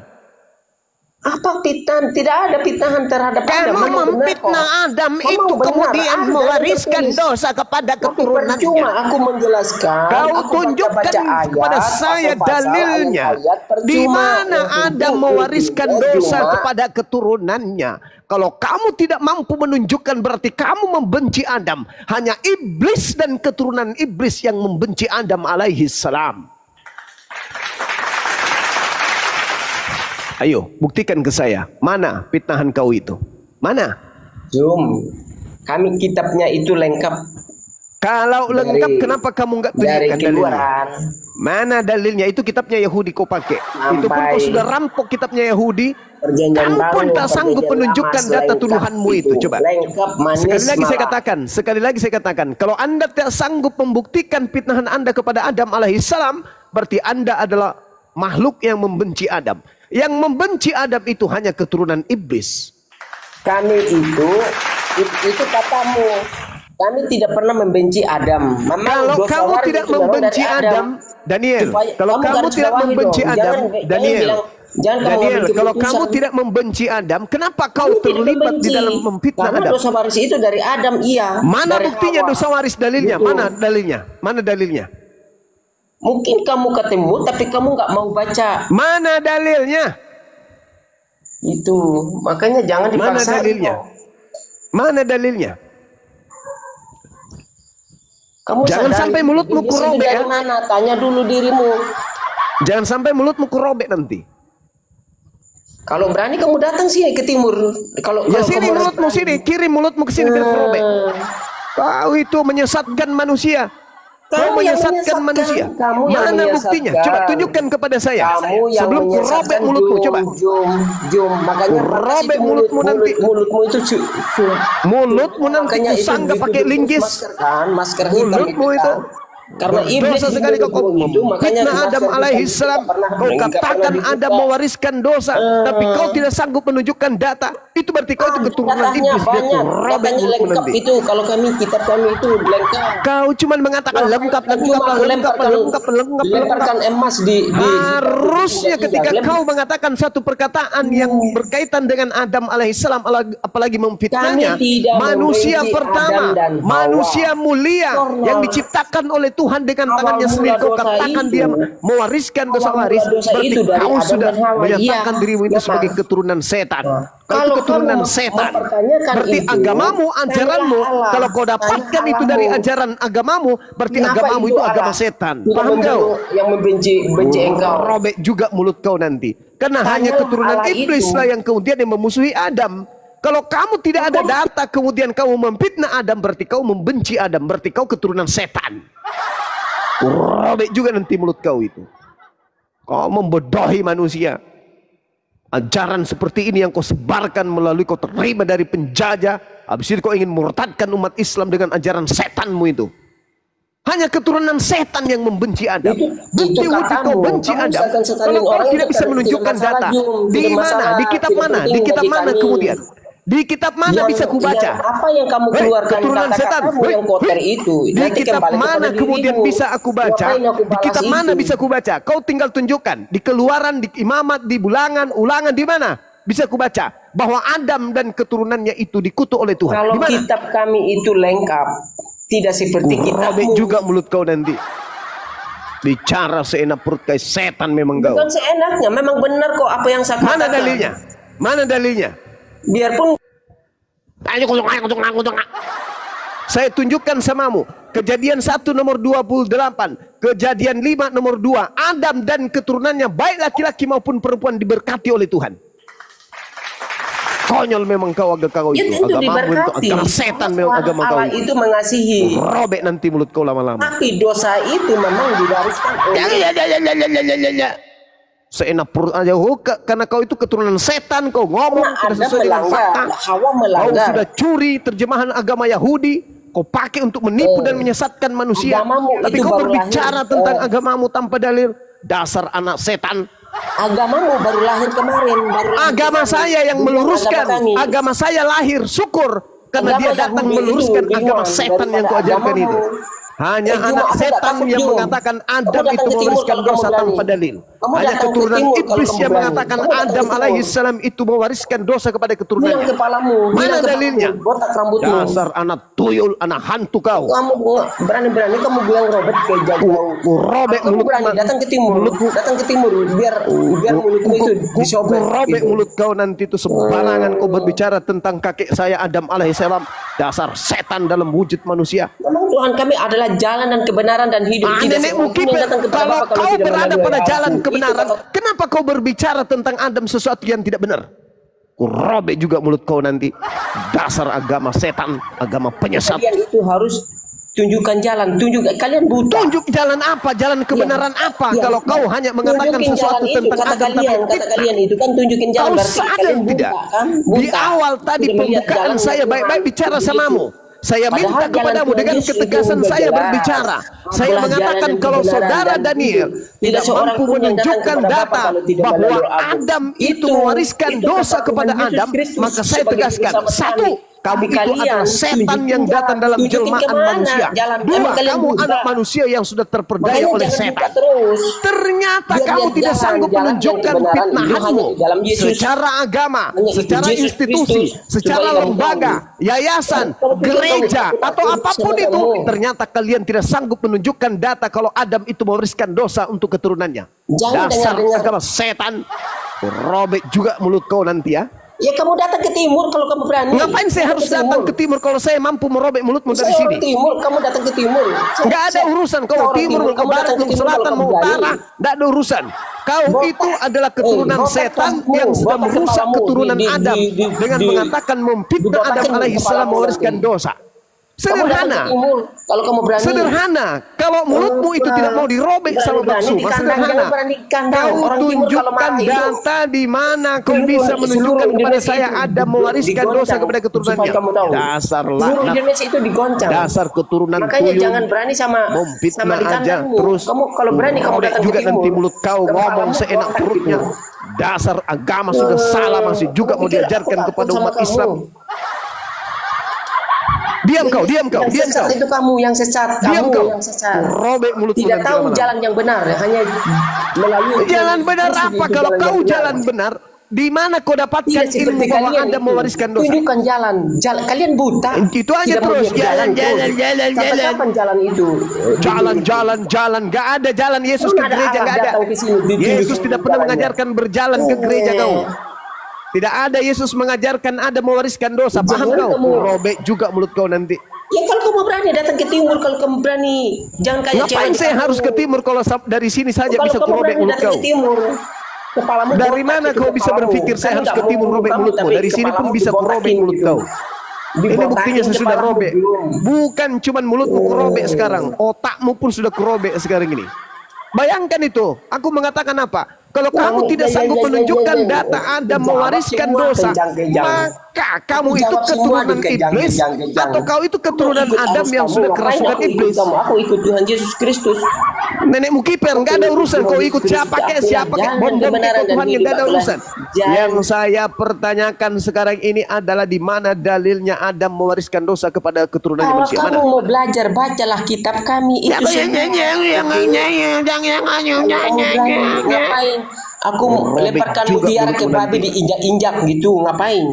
Apa fitnah? Tidak ada fitnahan terhadap Adam.
Kamu memfitnah Adam
Memang
itu
benar.
kemudian
Ada
mewariskan
tertulis.
dosa kepada
Tapi
keturunannya.
percuma aku menjelaskan.
Kau
Aku
tunjukkan
baca ayat,
kepada saya
pasal-pasal,
dalilnya.
ayat, percuma.
Di mana
Yang
Adam
penting
mewariskan
intinya
dosa
cuma
kepada keturunannya. Kalau kamu tidak mampu menunjukkan, berarti kamu membenci Adam. Hanya iblis dan keturunan iblis yang membenci Adam alaihi salam. Ayo, buktikan ke saya. Mana fitnahan kau itu? Mana?
Zoom. Kami kitabnya itu lengkap.
Kalau lengkap, kenapa kamu nggak
Dari
tunjukkan dalilnya?
Keluaran.
Mana dalilnya? Itu kitabnya Yahudi kau pakai. Itu pun kau sudah rampok kitabnya Yahudi.
Perjanjian
Kamu pun
baru,
tak sanggup
perjanjian
menunjukkan
lama,
data
lengkap
tuduhanmu itu. Coba.
Lengkap, manis,
Sekali lagi saya katakan, kalau Anda tidak sanggup membuktikan fitnahan Anda kepada Adam alaihissalam, berarti Anda adalah makhluk yang membenci Adam. Yang membenci Adam itu hanya keturunan iblis.
Kami itu katamu. Kami tidak pernah membenci Adam. Memang
Kalau
dosa
kamu
waris
tidak
itu memang
membenci
dari
Adam, Daniel, kalau kamu
garis
tidak
bawahi
membenci
dong.
Adam, Daniel,
jangan kamu
Daniel,
ambil
kalau
keputusan.
kamu tidak membenci Adam, kenapa kau
Kami tidak
terlibat di
membenci.
dalam memfitnah
Karena
Adam?
dosa waris itu dari Adam, iya.
Mana
Dari
buktinya
Hawa.
dosa waris dalilnya?
Gitu.
Mana dalilnya? Mana dalilnya?
Mungkin kamu ketemu tapi kamu nggak mau baca.
Mana dalilnya?
Itu makanya jangan
Mana
dipaksa.
dalilnya? Mana dalilnya?
Kamu
Jangan
sadari
sampai mulutmu
iblis itu
kurobek,
dari
ya.
mana? Tanya dulu dirimu.
Jangan sampai mulutmu kerobek nanti.
Kalau berani kamu datang sini ke timur. Kalau
Ya
kalau
sini
kamu
mulutmu
berani.
sini, kirim mulutmu ke sini biar kerobek. Kau itu menyesatkan manusia. Kau
Kamu yang
menyesatkan manusia.
Kamu yang
Mana
menyesatkan.
buktinya? Coba tunjukkan kepada saya.
Kamu yang
Sebelum ku
menyesatkan,
robek mulutmu, coba.
Jum. Makanya
Ku
panas
robek
itu
mulutmu nanti.
Mulutmu itu
Mulutmu nanti
makanya
ku
itu
sanggah
itu
pakai linggis.
Masker kan, masker hitam
Mulutmu
itu.
itu.
Kan. Karena iblis
Dosa sekali kau
itu makanya
fitnah Adam alaihissalam. Kau katakan Adam mewariskan dosa, tapi kau tidak sanggup menunjukkan data. Itu berarti kau itu keturunan
datanya
iblis. Dia
banyak,
tuh robek
datanya
mulutmu
lengkap
nanti.
itu. Kalau kitab kami itu lengkap.
Kau cuma mengatakan lengkap.
Lemparkan emas di
Harusnya ketika kau mengatakan satu perkataan yang berkaitan dengan Adam alaihissalam, apalagi memfitnahnya,
Kami tidak
manusia
membenci
pertama,
Adam dan Hawa.
manusia mulia
Karena
yang diciptakan oleh Tuhan dengan
awal
tangannya
mula
sendiri, kau
dosa
katakan
itu,
dia mewariskan dosa
awal mula
waris,
dosa
berarti
itu dari
kau
Adam
sudah
dan Hawa.
menyatakan
Iya.
dirimu itu
Ya,
sebagai
Mas.
keturunan setan. Kau itu
Kalau
keturunan
kamu
setan.
mempertanyakan
Berarti
itu,
agamamu, ajaranmu,
tanyalah
kalau kau dapatkan itu dari ajaran agamamu, berarti
Kenapa
agamamu itu agama
Allah
setan.
tidak
Paham kau?
membunuh yang membenci engkau?
Robek juga mulut kau nanti. Karena
Tanyalah
hanya keturunan
Allah
iblis
itu.
lah yang kemudian yang memusuhi Adam. Kalau kamu tidak ada data kemudian kamu memfitnah Adam, berarti kau membenci Adam, berarti kau keturunan setan. Kurobek juga nanti mulut kau itu. Kau membodohi manusia. Ajaran seperti ini yang kau sebarkan melalui kau terima dari penjajah. Habis itu kau ingin murtadkan umat Islam dengan ajaran setanmu itu. Hanya keturunan setan yang membenci Adam. Bukti-bukti kau benci Adam. Kalau kau tidak bisa menunjukkan data. Di mana? Di kitab mana? Di kitab mana kemudian? Di kitab mana bisa kubaca?
Apa yang kamu keluarkan
keturunan setan
yang kotor itu?
Di kitab mana kemudian bisa aku baca? Di kitab mana bisa kubaca? Kau tinggal tunjukkan. Di Keluaran, di Imamat, di Ulangan di mana bisa kubaca bahwa Adam dan keturunannya itu dikutuk oleh Tuhan?
Kalau kitab kami itu lengkap, tidak seperti kitabmu.
Juga mulut kau nanti. Bicara seenak perut kayak setan memang kau.
Bukan seenaknya, memang benar kok apa yang saya katakan.
Mana dalilnya? Mana dalilnya?
Biarpun
saya tunjukkan samamu Kejadian 1 nomor 28, Kejadian 5 nomor 2, Adam dan keturunannya baik laki-laki maupun perempuan diberkati oleh Tuhan. Konyol memang kau agama
ya,
itu, agama setan memang agama kau.
Allah itu mengasihi.
Robek nanti mulut kau lama-lama.
Tapi dosa itu memang diwariskan oleh
seenak perut aja, karena kau itu keturunan setan, kau ngomong tidak sesuai dengan fakta.
Hawa melanggar.
Kau sudah curi terjemahan agama Yahudi, kau pakai untuk menipu dan menyesatkan manusia. Tapi kau berbicara tentang agamamu tanpa dalil. Dasar anak setan.
Agamamu baru lahir kemarin.
Agama saya yang meluruskan. Agama saya lahir, syukur karena dia datang meluruskan agama setan yang kau ajarkan itu. Hanya anak setan yang mengatakan Adam itu mewariskan dosa tanpa dalil. Hanya keturunan iblis yang mengatakan Adam alaihissalam itu mewariskan dosa kepada keturunannya. Mana dalilnya? Dasar anak tuyul, anak hantu kau.
Kamu berani-berani kamu bilang Robert ke jagung.
Robek mulut
datang ke timur, biar mulutmu itu disobek.
Robek mulut kau nanti itu sembarangan kau berbicara tentang kakek saya Adam alaihissalam. Dasar setan dalam wujud manusia.
Memang Tuhan kami adalah jalan dan kebenaran dan hidup.
Nenekmu kipir, kalau kau berada pada jalan kebenaran, kenapa kau berbicara tentang Adam sesuatu yang tidak benar? Kurobek juga mulut kau nanti. Dasar agama setan, agama penyesat.
Kalian itu harus tunjukkan jalan, kalian butuh.
Tunjuk jalan apa? Jalan kebenaran apa? Kalau kau hanya mengatakan sesuatu tentang Adam,
kata kalian itu kan tunjukin jalan.
Kau sadar tidak? Di awal tadi pembukaan saya baik-baik bicara samamu. Saya minta kepadamu dengan ketegasan saya berbicara. Saya mengatakan kalau saudara Daniel tidak mampu menunjukkan data bahwa Adam itu mewariskan dosa kepada Adam, maka saya tegaskan, satu, kamu itu adalah setan yang datang dalam jelmaan manusia. Dua, kamu anak manusia yang sudah terperdaya oleh setan. Ternyata kamu tidak sanggup menunjukkan fitnahanmu secara agama, secara institusi, secara lembaga, yayasan, gereja, atau apapun itu. Ternyata kalian tidak sanggup menunjukkan data kalau Adam itu mewariskan dosa untuk keturunannya. Dasar agama setan. Robek juga mulut kau nanti ya.
Ya kamu datang ke timur kalau kamu berani.
Ngapain saya harus datang ke timur kalau saya mampu merobek mulutmu dari sini?
Timur, kamu datang ke timur.
Enggak ada urusan kau timur, mau barat, mau selatan, mau utara, enggak ada urusan. Kau itu adalah keturunan setan yang sedang merusak keturunan Adam dengan mengatakan memfitnah Adam alaihissalam mewariskan dosa. Sederhana.
Kalau kamu berani.
Sederhana. Kalau mulutmu itu tidak mau dirobek sama bakso, sederhana. Kau tunjukkan data di mana kau bisa menunjukkan kepada saya Adam mewariskan dosa kepada keturunannya. Dasar laknat. Dasar keturunan tuyul.
Makanya jangan berani sama
aja terus.
Kamu kalau berani kamu datang
juga nanti mulut kau ngomong seenak perutnya. Dasar agama sudah salah masih juga mau diajarkan kepada umat Islam. Diam kau.
Itu kamu yang sesat.
Diam kau. Robek mulutmu.
Tidak tahu jalan yang benar, hanya melalui
jalan benar apa? Kalau kau jalan benar, di mana kau dapatkan ilmu bahwa Anda mewariskan dosa?
Tunjukkan jalan. Kalian buta.
Itu aja terus. Jalan.
Kapan jalan itu?
Jalan. Gak ada jalan Yesus ke gereja, gak ada. Yesus tidak pernah mengajarkan berjalan ke gereja kau. Tidak ada Yesus mengajarkan ada mewariskan dosa. Paham kau? Robek juga mulut kau nanti.
Ya kalau kamu berani datang ke timur, kalau kamu berani jangan kayak cewek.
Ngapain saya harus ke timur kalau dari sini saja bisa kurobek mulut kau? Dari mana kau bisa berpikir saya harus ke timur robek mulutmu? Dari sini pun bisa kurobek mulut kau. Ini buktinya saya sudah
kepalamu
robek.
belum.
Bukan cuman mulutmu kerobek sekarang, otakmu pun sudah kerobek sekarang ini. Bayangkan itu, aku mengatakan apa? Kalau kamu tidak sanggup menunjukkan data Adam mewariskan dosa, maka kamu itu keturunan iblis, atau kau itu keturunan Adam yang sudah kerasukan iblis.
Aku ikut Tuhan Yesus Kristus.
Nenekmu kiper, nggak ada urusan. Kau ikut siapa kek, bom Tuhan yang nggak ada urusan. Yang saya pertanyakan sekarang ini adalah di mana dalilnya Adam mewariskan dosa kepada keturunan
Kalau
manusia?
kamu mau belajar, bacalah kitab kami itu. Ngapain? Aku lemparkan mutiara ke babi diinjak-injak gitu, ngapain?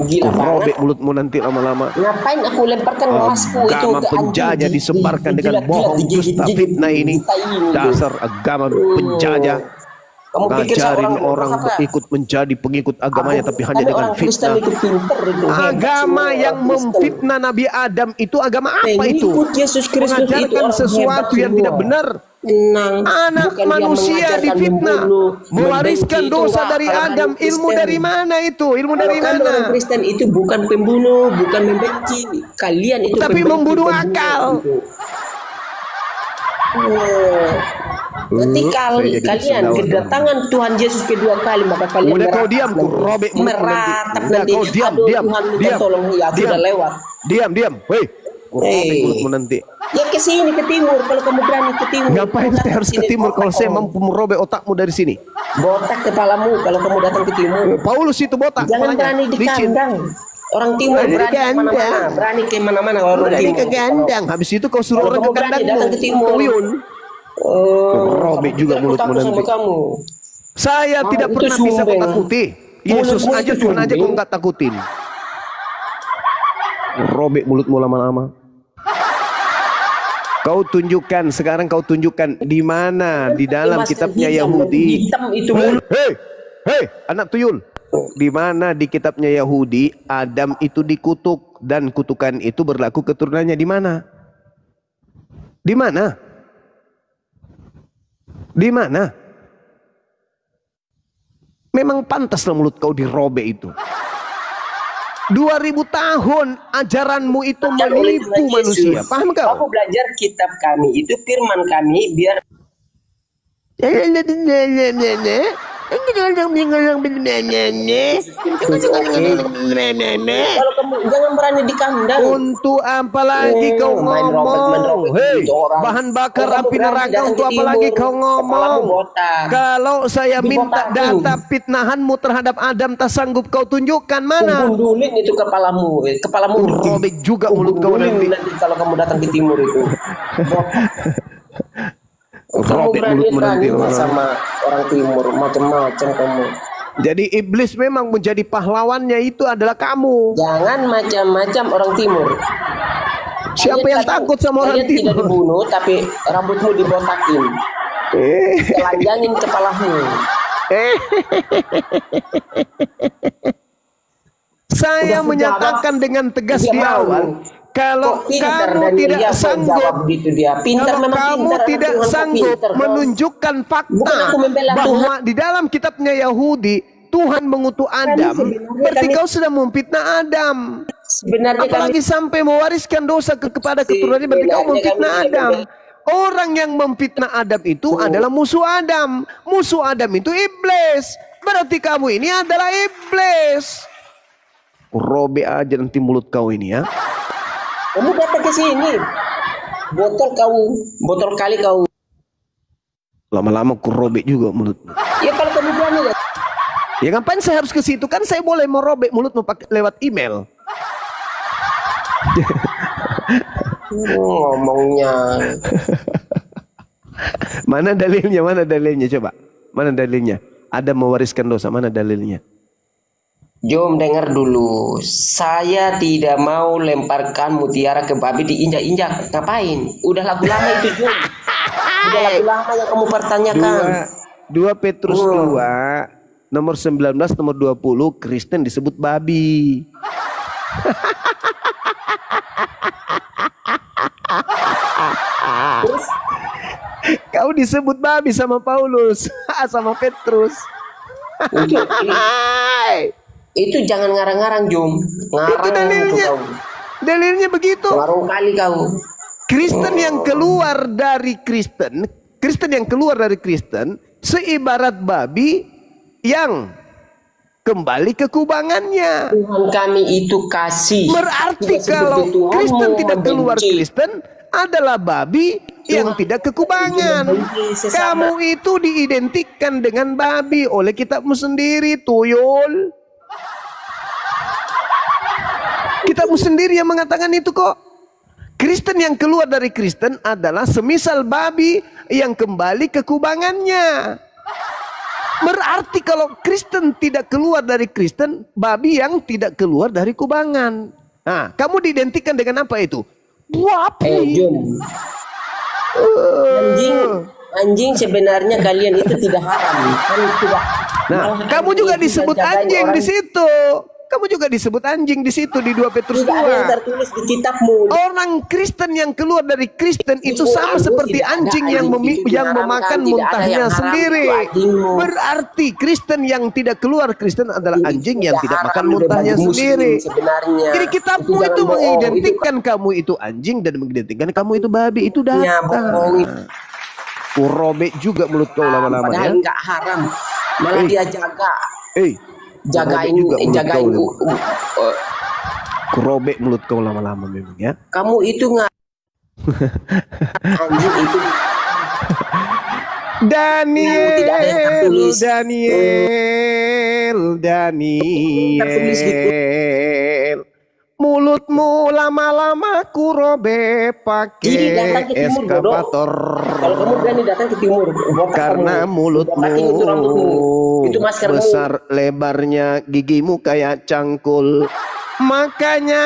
Gila
Robek
banget.
mulutmu nanti lama-lama.
Ngapain aku lemparkan emasku itu
Agama
ke
penjajah disebarkan dengan bohong, dusta, fitnah ini. Dasar agama penjajah.
Kamu pikir
Ngajarin
seorang
orang
apa?
ikut menjadi pengikut agamanya, tapi hanya
Ada
dengan
orang Kristen
fitnah.
itu pinter itu. hebat
Agama
semua
yang
orang Kristen.
memfitnah Nabi Adam itu agama apa itu?
Pengikut Yesus Kristus itu
Mengajarkan
orang
sesuatu
hebat
yang
semua.
tidak benar.
Tenang.
Anak
Bukan dia
manusia
mengajarkan
difitnah,
membunuh,
mewariskan
membenci, itu
dosa
enggak.
dari
Kalau
Adam.
kamu
Ilmu
Kristen,
dari mana itu? Ilmu
kalau
dari
kamu
mana?
orang Kristen itu bukan pembunuh, bukan membenci. Kalian itu
Tapi
pembenci,
membunuh
pembunuh
akal.
itu. Berarti
Saya jadi
kalian
sendawa.
kedatangan Tuhan Yesus kedua kali, maka kalian
Udah kau
meratap
diam, ku
nanti.
robek mulutmu nanti.
Meratap
Udah
nanti.
kau diam,
Aduh,
diam,
Tuhan minta
diam,
tolong ya, aku
diam.
udah lewat.
Diam. Hei, ku robek
Hei.
mulutmu nanti.
Ya ke sini ke timur, kalau kamu berani ke timur.
Ngapain
Kamu
saya harus ke
sini,
timur kalau
botak
saya
kamu.
mampu merobek otakmu dari sini?
Botak kepalamu kalau kamu datang ke timur.
Paulus itu botak.
Jangan
kepalanya.
berani di
Licin.
kandang. Orang timur
Berani di
berani
kandang.
kemana-mana. Berani kemana-mana kalau orang
Berani
timur.
ke kandang. Habis itu kau suruh
Kalau
orang
kamu
ke
berani
kandangmu.
datang ke timur.
Tuyul. Robek
kamu
juga
pikir aku
mulutmu
takut sama
nanti.
kamu.
Saya
Mau
tidak
itu
pernah bisa kau
sumbeng.
takuti. Yesus
Mulutmu
aja
itu
Tuhan aja kau
sumbeng.
nggak takutin. Robek mulutmu lama-lama. Kau tunjukkan sekarang, kau tunjukkan di mana di dalam
Masker
kitabnya
hitam,
Yahudi.
hitam itu.
Hei, anak tuyul. Di mana di kitabnya Yahudi Adam itu dikutuk dan kutukan itu berlaku keturunannya di mana? Di mana? Di mana? Memang pantaslah mulut kau dirobek itu. 2000 tahun ajaranmu itu
Belajar oleh
menipu
Tuhan
manusia.
Yesus.
Paham kau?
Kamu belajar kitab kami itu firman kami biar kalau kamu jangan berani di kandang.
Untuk apa lagi kau
main
ngomong? Hei,
gitu orang.
bahan bakar
Kalau kamu
api
berani
neraka
datang
untuk
ke
apa lagi
timur,
kau
kepalamu
ngomong?
botak.
Kalau saya minta
Dibotakin.
data fitnahanmu terhadap Adam, tak sanggup kau tunjukkan mana?
Gundulin itu kepalamu, kepalamu
Robek juga mulut kau
gundulin
nanti.
kalau kamu datang ke timur itu. Kamu
Robek mulutmu
berani
nanti.
sama orang timur, macam-macam kamu.
Jadi iblis memang menjadi pahlawannya itu adalah kamu.
Jangan macam-macam orang timur.
Siapa yang takut sama orang
Kalian tidak
timur?
dibunuh, tapi rambutmu dibotakin, telanjangin kepalamu.
Saya
Udah
menyatakan dengan tegas
Dia
di
mau.
awal, kalau
Kok pintar
kamu
Daniel
tidak
Yaakob jawab
sanggup,
gitu dia. Pintar
kalau
memang
kamu
pintar,
tidak
Tuhan kok
sanggup
pintar, kok.
menunjukkan fakta
Bukan aku membela
bahwa di dalam kitabnya Yahudi Tuhan mengutuk Adam,
sebenarnya
berarti
kami-
kau sudah memfitnah Adam.
Sebenarnya
Apalagi sampai mewariskan dosa kepada keturunannya, berarti kau
Sebenarnya
memfitnah
kami
Adam.
tidak
Orang yang memfitnah Adam itu adalah musuh Adam. Musuh Adam itu iblis. Berarti kamu ini adalah iblis. Robek aja nanti mulut kau ini ya.
kamu datang ke sini, botol kali kau.
Lama-lama ku robek juga mulutmu.
Ya kalau kamu berani ya.
Ya ngapain saya harus ke situ? Kan saya boleh merobek mulutmu pakai lewat email.
Ngomongnya.
Mana dalilnya? Mana dalilnya coba? Mana dalilnya? Ada mewariskan dosa, mana dalilnya?
Jom dengar dulu. Saya tidak mau lemparkan mutiara ke babi diinjak-injak. Ngapain? Udah lagu lama itu, Jom. Udah lagu lama yang kamu pertanyakan.
2 Petrus 2 nomor 19 nomor 20 Kristen disebut babi. Kau disebut babi sama Paulus, sama Petrus.
Itu jangan ngarang-ngarang, Jom. Ngarang
Itu dalilnya.
kau.
Dalilnya begitu.
Warung kali kau.
Kristen yang keluar dari Kristen, Kristen yang keluar dari Kristen, seibarat babi yang kembali ke kubangannya.
Tuhan kami itu kasih.
Berarti
Tidak
kalau
seperti Tuhanmu
Kristen tidak keluar
membenci.
Kristen adalah babi yang tidak ke kubangan.
membenci sesama.
Kamu itu diidentikan dengan babi oleh kitabmu sendiri, tuyul. Kitabmu sendiri yang mengatakan itu kok. Kristen yang keluar dari Kristen adalah semisal babi yang kembali ke kubangannya. Berarti kalau Kristen tidak keluar dari Kristen, babi yang tidak keluar dari kubangan. Nah, kamu diidentikan dengan apa itu? Babi.
Jom. Anjing sebenarnya kalian itu tidak haram. Kan tidak.
Nah, kamu juga disebut anjing di situ. Kamu juga disebut anjing di situ di 2 Petrus 2.
Tidak ada yang tertulis di kitabmu.
Orang Kristen yang keluar dari Kristen itu sama seperti anjing yang memakan muntahnya sendiri. Berarti Kristen yang tidak keluar Kristen adalah anjing yang tidak makan muntahnya sendiri. Jadi kitabmu itu mengidentikan kamu itu anjing dan mengidentikan kamu itu babi. Itu data. Robek juga mulut kau lama-lama ya.
Padahal enggak haram. Malah dia jaga. Jagain
Robek mulut kau lama-lama memang ya.
Kamu itu nggak anjing itu.
Daniel,
tidak ada yang tertulis.
Daniel, mulutmu lama-lama ku robek
Jadi datang
pakai
ke timur,
eskavator.
Kalau kamu berani datang ke timur,
Karena mulutmu
itu rambutmu, itu maskermu.
besar lebarnya, gigimu kayak cangkul. Makanya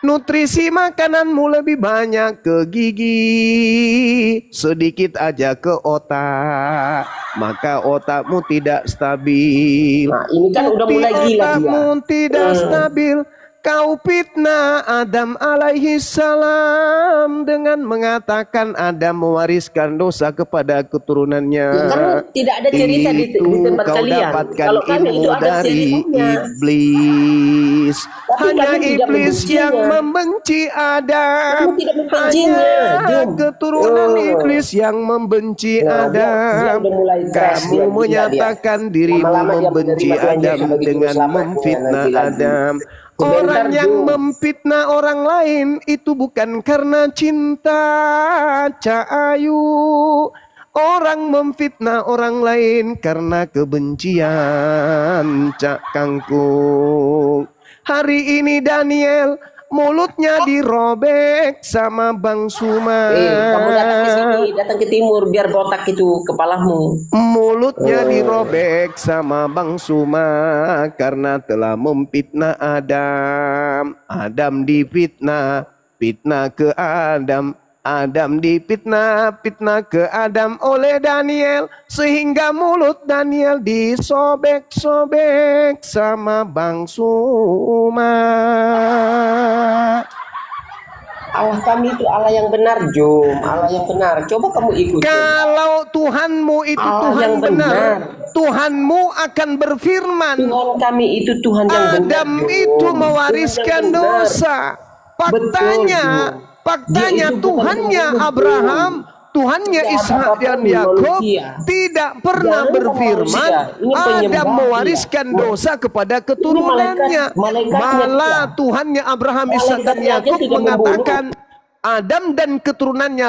nutrisi makananmu lebih banyak ke gigi, sedikit aja ke otak. Maka otakmu tidak stabil.
Nah, ini kan udah mulai gila dia.
Otakmu tidak stabil. Kau fitnah Adam alaihi salam dengan mengatakan Adam mewariskan dosa kepada keturunannya.
Ya, karena tidak ada cerita di tempat
kau
kalian.
dapatkan
Kalau kami
ilmu
itu ada
dari
ceritanya.
iblis.
Tapi
Hanya
kami tidak
iblis yang
membencinya.
membenci Adam.
Kamu tidak membencinya,
Hanya
Jom.
keturunan iblis yang membenci
Nah, dia
Adam.
udah mulai crash,
Kamu
dia gila
menyatakan dirimu
Lama-lama dia
membenci
menerima Tuhan
Adam
Yesus sebagai
dengan
juru selamatnya
memfitnah
nanti lagi.
Adam.
Sebentar,
Orang yang
Jom.
memfitnah orang lain itu bukan karena cinta, Cak Ayu. Orang memfitnah orang lain karena kebencian, Cak Kangkung. Hari ini Daniel mulutnya dirobek sama Bang Suma.
Kamu datang ke sini, datang ke timur biar botak itu kepalamu.
Mulutnya dirobek sama Bang Suma karena telah memfitnah Adam. Adam difitnah, fitnah ke Adam. Adam difitnah, fitnah ke Adam oleh Daniel. Sehingga mulut Daniel disobek-sobek sama Bang Suma.
Allah kami itu Allah yang benar, Jom. Allah yang benar. Coba kamu ikuti.
Kalau Tuhanmu itu
Allah
Tuhan
yang
benar,
benar.
Tuhanmu akan berfirman.
Tuhan kami itu Tuhan yang benar.
Adam
Jom.
itu
Tuhan
mewariskan
yang benar.
dosa. Faktanya,
Betul, Jom. Dia itu bukan
Tuhannya
membunuh,
Abraham, Tuhannya
Tidak
Ishak
apa-apa
dan
pun
Yakub
manusia.
tidak pernah
Jangan
berfirman
manusia. Ini
Adam
penyembah
mewariskan
dia.
dosa kepada keturunannya.
malaikatnya
Malah
dia.
Tuhannya Abraham, Ishak dan
Malaikatnya aja
Yakub
tidak
mengatakan Adam dan keturunannya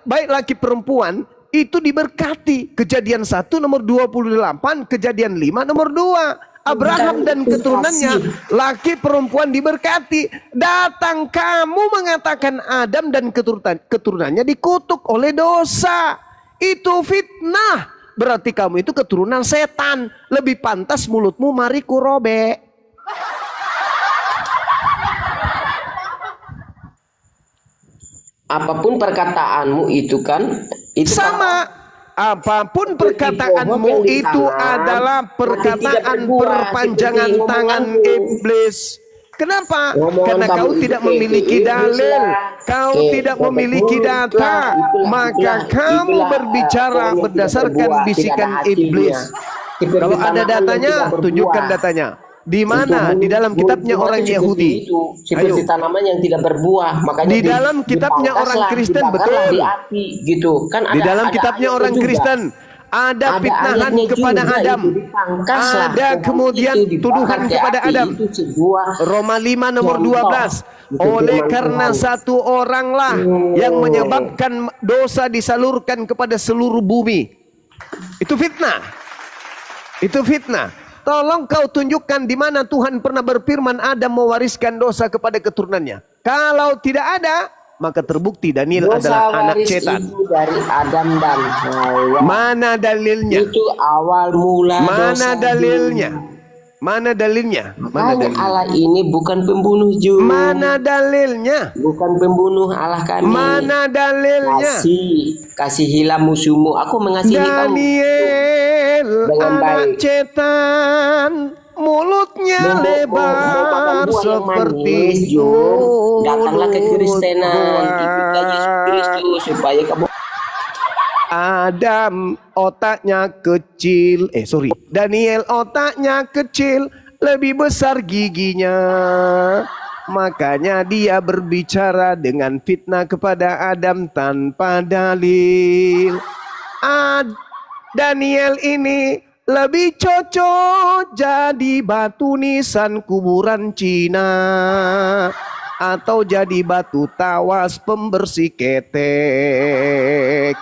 baik laki perempuan itu diberkati. Kejadian 1 nomor 28, Kejadian 5 nomor 2. Abraham dan keturunannya laki perempuan diberkati. Datang kamu mengatakan Adam dan keturunannya dikutuk oleh dosa. Itu fitnah. Berarti kamu itu keturunan setan. Lebih pantas mulutmu mari kurobek.
Apapun perkataanmu itu kan itu
sama. Apapun perkataanmu itu adalah perkataan perpanjangan tangan iblis. Kenapa? Karena kau tidak memiliki dalil, kau tidak memiliki data, maka kamu berbicara berdasarkan bisikan iblis. Kalau ada datanya, tunjukkan datanya. Di mana? Di dalam kitabnya
Cuma
orang
itu seperti
Yahudi.
itu, seperti
Ayo.
tanaman yang tidak berbuah, makanya
Di dalam kitabnya orang
dibangkaslah,
Kristen,
dibangkaslah
betul.
di api gitu kan.
Di dalam kitabnya
ayatnya
orang
juga.
Kristen ada fitnahan
ayatnya
kepada
juga,
Adam.
itu dipangkaslah.
Ada
Dan
kemudian
itu dibakar
tuduhan
ke
kepada
api.
Adam.
Itu sebuah
Roma 5 nomor
contoh.
12.
Itu
Oleh
firman
karena
Tuhan.
satu oranglah yang menyebabkan dosa disalurkan kepada seluruh bumi. Itu fitnah. Itu fitnah. Tolong kau tunjukkan di mana Tuhan pernah berfirman Adam mewariskan dosa kepada keturunannya. Kalau tidak ada, maka terbukti Daniel
Dosa
adalah anak
waris
setan.
itu dari Adam dan Hawa.
Mana dalilnya?
Itu awal mula
Mana
dosa
dalilnya?
Jum.
Mana dalilnya? Mana
Makanya
dalilnya?
Allah ini bukan pembunuh Jum.
Mana dalilnya?
Bukan pembunuh Allah kami.
Mana dalilnya?
Kasihilah musuhmu. Aku mengasihi kamu.
Daniel,
Dengan
anak
baik.
cetan, mulutnya
Mau makan
lebar
buah yang
seperti
manis, Jum. Datanglah ke Kristenan,
mulut
ikutlah Yesus
gua.
Kristus supaya kamu.
Adam otaknya kecil, Daniel otaknya kecil, lebih besar giginya. Makanya dia berbicara dengan fitnah kepada Adam tanpa dalil. Daniel ini lebih cocok jadi batu nisan kuburan Cina atau jadi batu tawas pembersih ketek.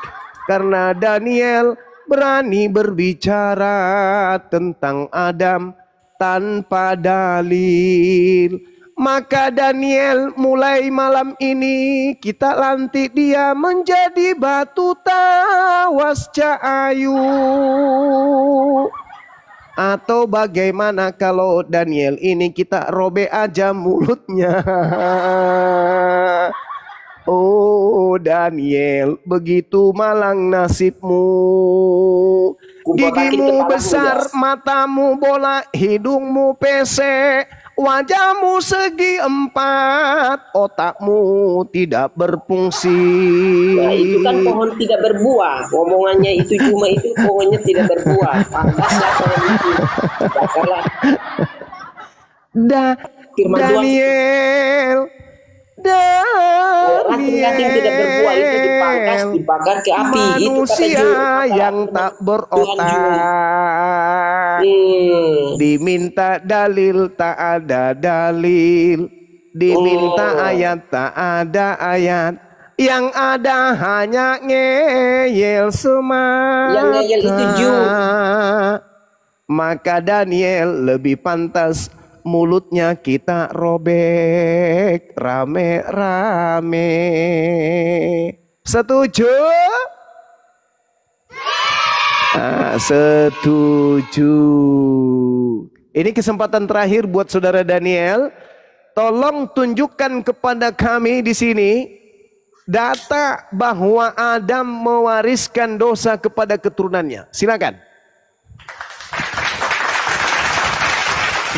Karena Daniel berani berbicara tentang Adam tanpa dalil. Maka Daniel mulai malam ini kita lantik dia menjadi batu tawas cahayu. Atau bagaimana kalau Daniel ini kita robek aja mulutnya. Oh Daniel, begitu malang nasibmu. Gigimu besar, matamu bola, hidungmu pesek, wajahmu segi empat, otakmu tidak berfungsi.
Nah, itu kan pohon tidak berbuah. Omongannya itu cuma itu pohonnya tidak berbuah. Pantaslah pohon itu. Bakarlah. Firman Tuhan.
Daniel.
Ranting-ranting tidak berbuah itu dipangkas, dibakar ke api.
Manusia
Itu kata
yang tak berotak. Diminta dalil tak ada dalil. Diminta ayat tak ada ayat. Yang ada hanya ngeyel semata.
Yang ngeyel itu Jum.
Maka Daniel lebih pantas mulutnya kita robek rame-rame. Setuju? Setuju. Ini kesempatan terakhir buat saudara Daniel. Tolong tunjukkan kepada kami di sini data bahwa Adam mewariskan dosa kepada keturunannya. Silakan.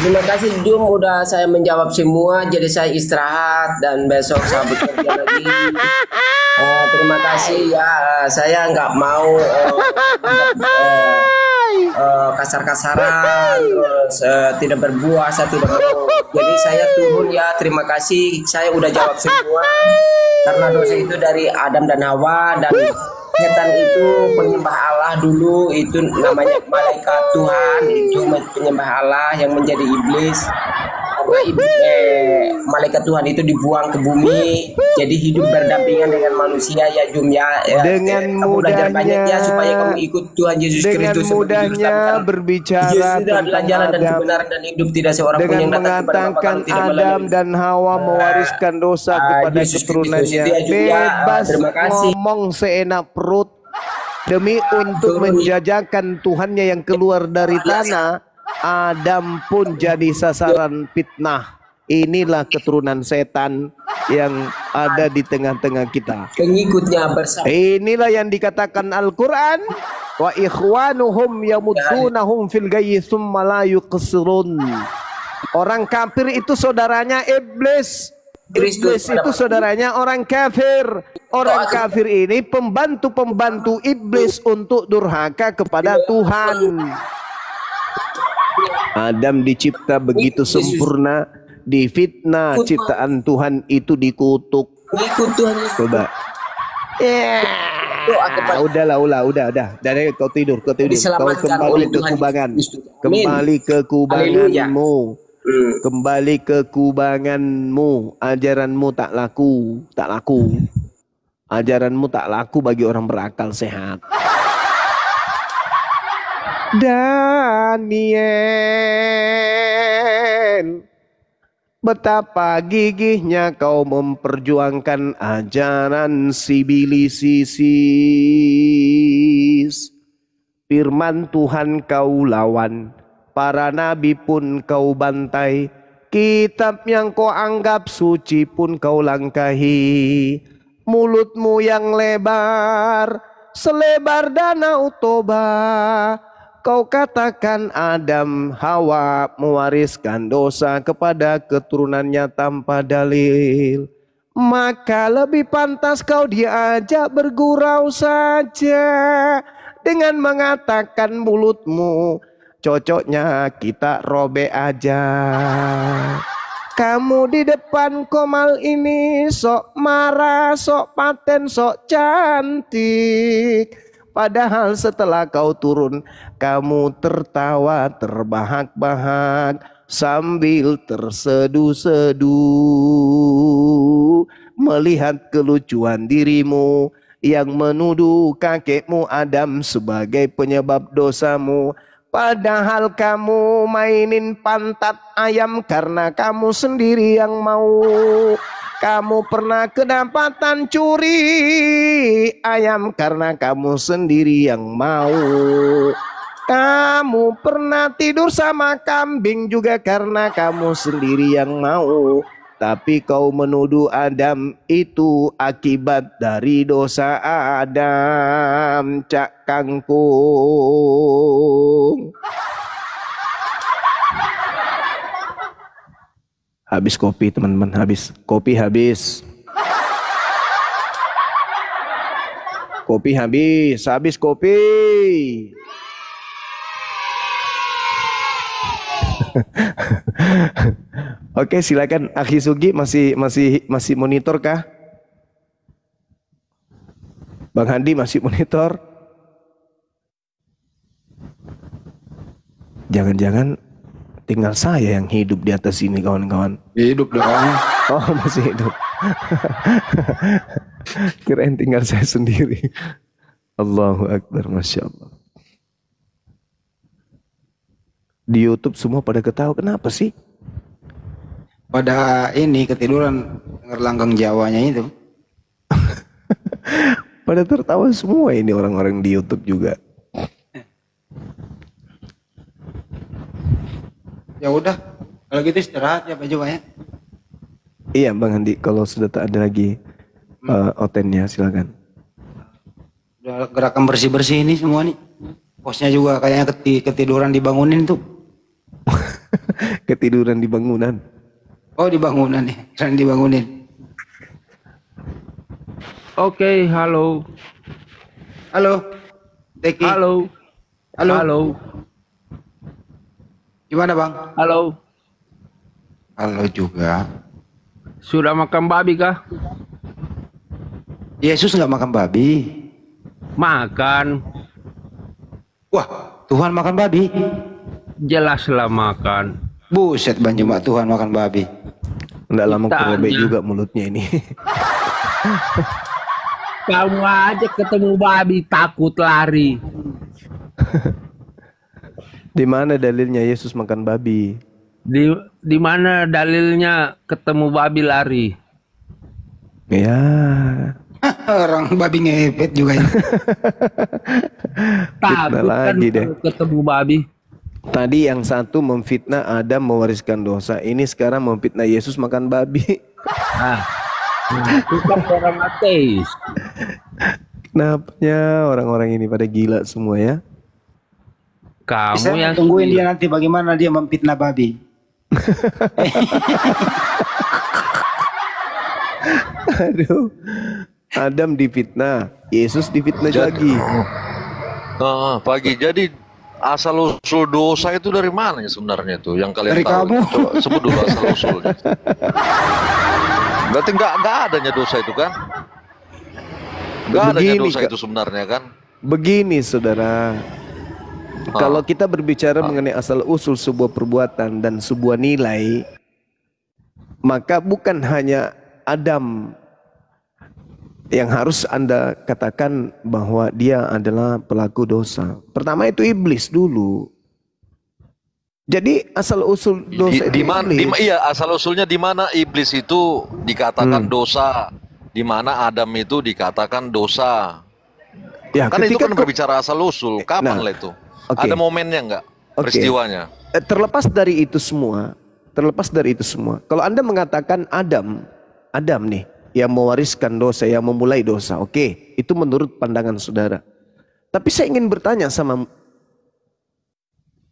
Terima kasih Jum, udah saya menjawab semua. Jadi saya istirahat dan besok saya bekerja lagi. Terima kasih ya. Saya nggak mau kasar-kasaran, terus tidak berbuah. Saya tidak mau. Jadi saya turun ya. Terima kasih. Saya udah jawab semua. Karena dosa itu dari Adam dan Hawa, dan setan itu penyembah Allah dulu, itu namanya malaikat Tuhan, itu penyembah Allah yang menjadi iblis. Karena malaikat Tuhan itu dibuang ke bumi, jadi hidup berdampingan dengan manusia ya Jum ya.
Dengan
Kamu belajar
mudahnya,
banyak ya supaya kamu ikut Tuhan Yesus
dengan
Kristus.
mudahnya berbicara
Yesus adalah
tentang
jalan dan
Adam,
kebenaran dan hidup, tidak seorang pun
dengan
yang datang kepada Bapa
mengatakan
kalau tidak
Adam
melalui
dan Hawa mewariskan dosa kepada
Yesus
keturunannya.
Kristus. Itu ya, Jum, ya.
Bebas
Terima kasih.
ngomong seenak perut demi untuk menjajakan Tuhannya yang keluar dari tanah. Adam pun jadi sasaran fitnah. Inilah keturunan setan yang ada di tengah-tengah kita.
Pengikutnya bersama.
Inilah yang dikatakan Al-Quran, wa ikhwanuhum yamudunahum fil gayyi tsumma la yuqsirun. Orang kafir itu saudaranya iblis. Iblis itu saudaranya orang kafir. Orang kafir ini pembantu-pembantu iblis untuk durhaka kepada Tuhan. Adam dicipta begitu sempurna, difitnah,
Ikut,
ciptaan Tuhan itu dikutuk.
Ikut Tuhan Yesus.
Coba.
Doa kepada
Udah. Dari kau tidur. Kau
diselamatkan
kembali
oleh
ke
Tuhan
kubangan.
Yesus. Amin.
Kembali ke
Haleluya.
kubanganmu. Kembali ke kubanganmu. Ajaranmu tak laku. Ajaranmu tak laku bagi orang berakal sehat. Daniel, betapa gigihnya kau memperjuangkan ajaran sibilisis. Firman Tuhan kau lawan, para nabi pun kau bantai, kitab yang kau anggap suci pun kau langkahi. Mulutmu yang lebar, selebar danau Toba, kau katakan Adam Hawa mewariskan dosa kepada keturunannya tanpa dalil. Maka lebih pantas kau diajak bergurau saja dengan mengatakan mulutmu, cocoknya kita robek aja. Kamu di depan Komal ini sok marah, sok paten, sok cantik. Padahal setelah kau turun, kamu tertawa terbahak-bahak sambil terseduh-seduh melihat kelucuan dirimu yang menuduh kakekmu Adam sebagai penyebab dosamu. Padahal kamu mainin pantat ayam karena kamu sendiri yang mau. Kamu pernah kedapatan curi ayam karena kamu sendiri yang mau. Kamu pernah tidur sama kambing juga karena kamu sendiri yang mau. Tapi kau menuduh Adam itu akibat dari dosa Adam, Cak Kangkung. Habis kopi teman-teman, habis. Kopi habis. Kopi habis kopi. Oke, silakan Akhi Sugi, masih monitor kah? Bang Handi masih monitor? Jangan-jangan tinggal saya yang hidup di atas ini, kawan-kawan.
Hidup dong.
Oh, masih hidup. Kirain tinggal saya sendiri. Allahu Akbar, Masya Allah. Di YouTube semua pada ketawa, kenapa sih?
Pada ini ketiduran denger langgang Jawanya itu.
Pada tertawa semua ini orang-orang di YouTube juga.
Ya udah, kalau gitu istirahat ya Pak juga ya.
Iya Bang Andi, kalau sudah tak ada lagi otennya silakan.
Udah gerakan bersih-bersih ini semua nih. Bosnya juga kayaknya ketiduran dibangunin tuh.
Ketiduran di bangunan.
Oh di bangunan nih, keren dibangunin.
Oke, halo.
Halo, Teki.
Halo.
Halo.
Halo.
Gimana Bang?
Halo.
Halo juga.
Sudah makan babi kah?
Yesus nggak makan babi.
Makan.
Wah, Tuhan makan babi.
Jelaslah makan.
Buset Bang, cuma Tuhan makan babi.
Nggak lama kerobek
Tanya.
juga mulutnya ini.
Kamu aja ketemu babi takut lari.
Di mana dalilnya Yesus makan babi?
Di mana dalilnya ketemu babi lari?
Ya.
Orang babi ngepet juga ya.
Takut kan
lagi deh.
kalau ketemu babi.
Tadi yang satu memfitnah Adam mewariskan dosa. Ini sekarang memfitnah Yesus makan babi.
Nah, itu kan orang ateis.
Kenapanya orang-orang ini pada gila semua ya?
Kamu
Bisa
yang
tungguin dia nanti bagaimana dia memfitnah babi.
Aduh. Adam difitnah, Yesus difitnah lagi.
Pagi. Jadi asal usul dosa itu dari mana ya sebenarnya tuh yang kalian
Dari
tahu?
kamu.
Coba sebut dulu asal usulnya. Berarti nggak adanya dosa itu kan? Nggak adanya
Begini,
dosa
Kak.
itu sebenarnya kan?
Begini saudara, kalau kita berbicara mengenai asal usul sebuah perbuatan dan sebuah nilai, maka bukan hanya Adam yang harus Anda katakan bahwa dia adalah pelaku dosa. Pertama itu iblis dulu. Jadi asal usul dosa itu iblis.
Iya, asal usulnya di mana iblis itu dikatakan dosa, di mana Adam itu dikatakan dosa.
Ya,
Kan itu
ketika
kan berbicara asal usul. Kapan lah itu?
oke.
Ada momennya nggak?
Oke.
Peristiwanya.
Terlepas dari itu semua, kalau Anda mengatakan Adam nih yang mewariskan dosa, yang memulai dosa, oke, itu menurut pandangan saudara. Tapi saya ingin bertanya sama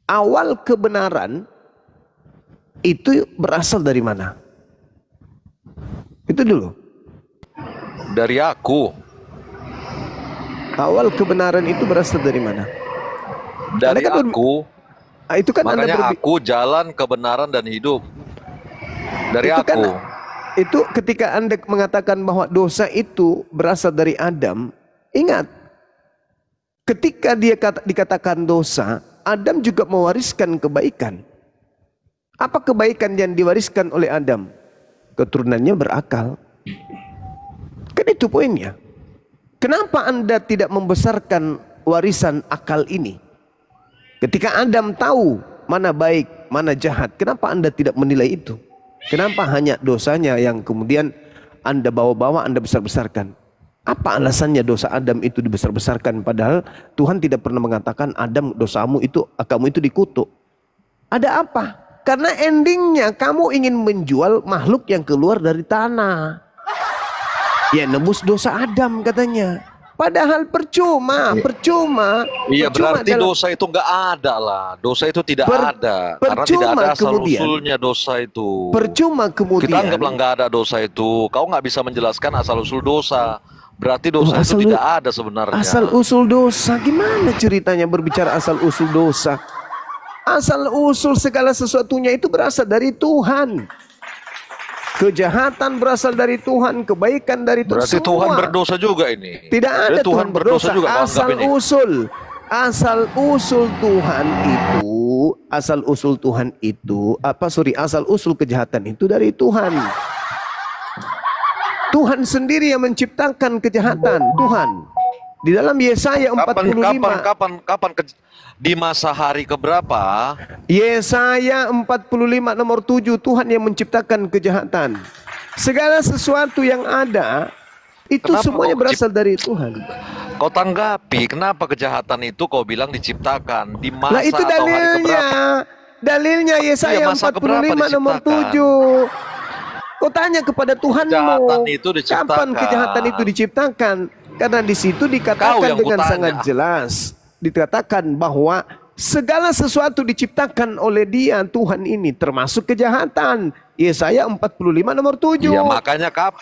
awal kebenaran itu berasal dari mana? Itu dulu.
Dari aku.
Awal kebenaran itu berasal dari mana?
Dari
Anda kan
aku.
Itu kan
Makanya aku jalan kebenaran dan hidup. Dari
itu
aku.
kan, itu ketika Anda mengatakan bahwa dosa itu berasal dari Adam, ingat, ketika dia dikatakan dosa, Adam juga mewariskan kebaikan. Apa kebaikan yang diwariskan oleh Adam? Keturunannya berakal. Kan itu poinnya. Kenapa Anda tidak membesarkan warisan akal ini? Ketika Adam tahu mana baik, mana jahat, kenapa Anda tidak menilai itu? Kenapa hanya dosanya yang kemudian Anda bawa-bawa, Anda besar-besarkan? Apa alasannya dosa Adam itu dibesar-besarkan padahal Tuhan tidak pernah mengatakan Adam dosamu itu, kamu itu dikutuk. Ada apa? Karena endingnya kamu ingin menjual makhluk yang keluar dari tanah. Ya nebus dosa Adam katanya. Padahal percuma.
Iya, berarti
dalam-
dosa itu nggak ada lah. Dosa itu tidak ada. Karena tidak
percuma
ada asal
kemudian.
usulnya dosa itu.
Percuma kemudian.
Kita anggaplah nggak ada dosa itu. Kau nggak bisa menjelaskan asal usul dosa. Berarti dosa itu tidak ada sebenarnya.
Asal usul dosa, gimana ceritanya berbicara asal usul dosa? Asal usul segala sesuatunya itu berasal dari Tuhan. Kejahatan berasal dari Tuhan, kebaikan dari Tuhan.
Berarti
semua.
Tuhan berdosa juga ini.
Tidak ada
Berarti
Tuhan berdosa.
juga kau anggap ini.
Asal usul Tuhan itu, asal usul kejahatan itu dari Tuhan. Tuhan sendiri yang menciptakan kejahatan. Tuhan. Di dalam Yesaya 45.
Kapan di masa hari keberapa?
Yesaya 45 nomor 7, Tuhan yang menciptakan kejahatan. Segala sesuatu yang ada itu
Kenapa
semuanya
kau
berasal dari Tuhan.
Kau tanggapi kenapa kejahatan itu kau bilang diciptakan di masa
Nah itu
atau hari
dalilnya.
keberapa?
Dalilnya Yesaya
masa keberapa
45 nomor
diciptakan?
7. Kau tanya kepada Tuhanmu,
Kejahatan itu diciptakan.
kapan kejahatan itu diciptakan? Karena di situ
Kau
dikatakan
yang
dengan
kutanya.
sangat jelas, dikatakan bahwa segala sesuatu diciptakan oleh Dia, Tuhan ini, termasuk kejahatan. Yesaya 45 nomor 7.
Iya, makanya kapan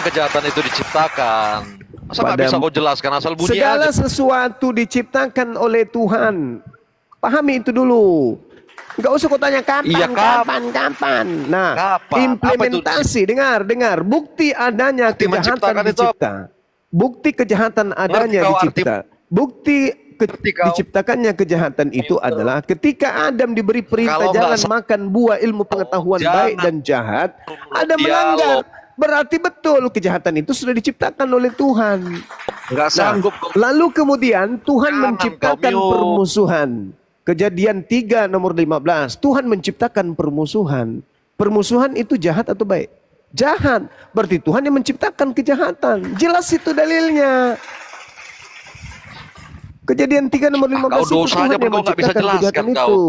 kejahatan itu diciptakan? Masa nggak bisa kau jelaskan asal bunyi
Segala
aja?
sesuatu diciptakan oleh Tuhan. Pahami itu dulu. Enggak usah kau tanya kapan,
Iya,
kapan. Nah,
Kapan?
implementasi, dengar. Bukti adanya
Bukti
kejahatan
menciptakan itu
dicipta. Bukti kejahatan adanya
kau
dicipta. Bukti
kau.
diciptakannya kejahatan itu adalah ketika Adam diberi perintah
Kalau nggak
jangan makan buah ilmu pengetahuan baik dan jahat, Adam melanggar. Berarti betul kejahatan itu sudah diciptakan oleh Tuhan.
Nggak sanggup.
Lalu kemudian Tuhan
Jangan
menciptakan
kau, Mio.
permusuhan. Kejadian 3 nomor 15. Tuhan menciptakan permusuhan. Permusuhan itu jahat atau baik? Jahat. Berarti Tuhan yang menciptakan kejahatan. Jelas itu dalilnya. Kejadian 3 nomor 15
Kau
itu
dosa
Tuhan
aja pun
yang
kau nggak bisa
menciptakan
jelaskan
kejahatan
kau.
itu.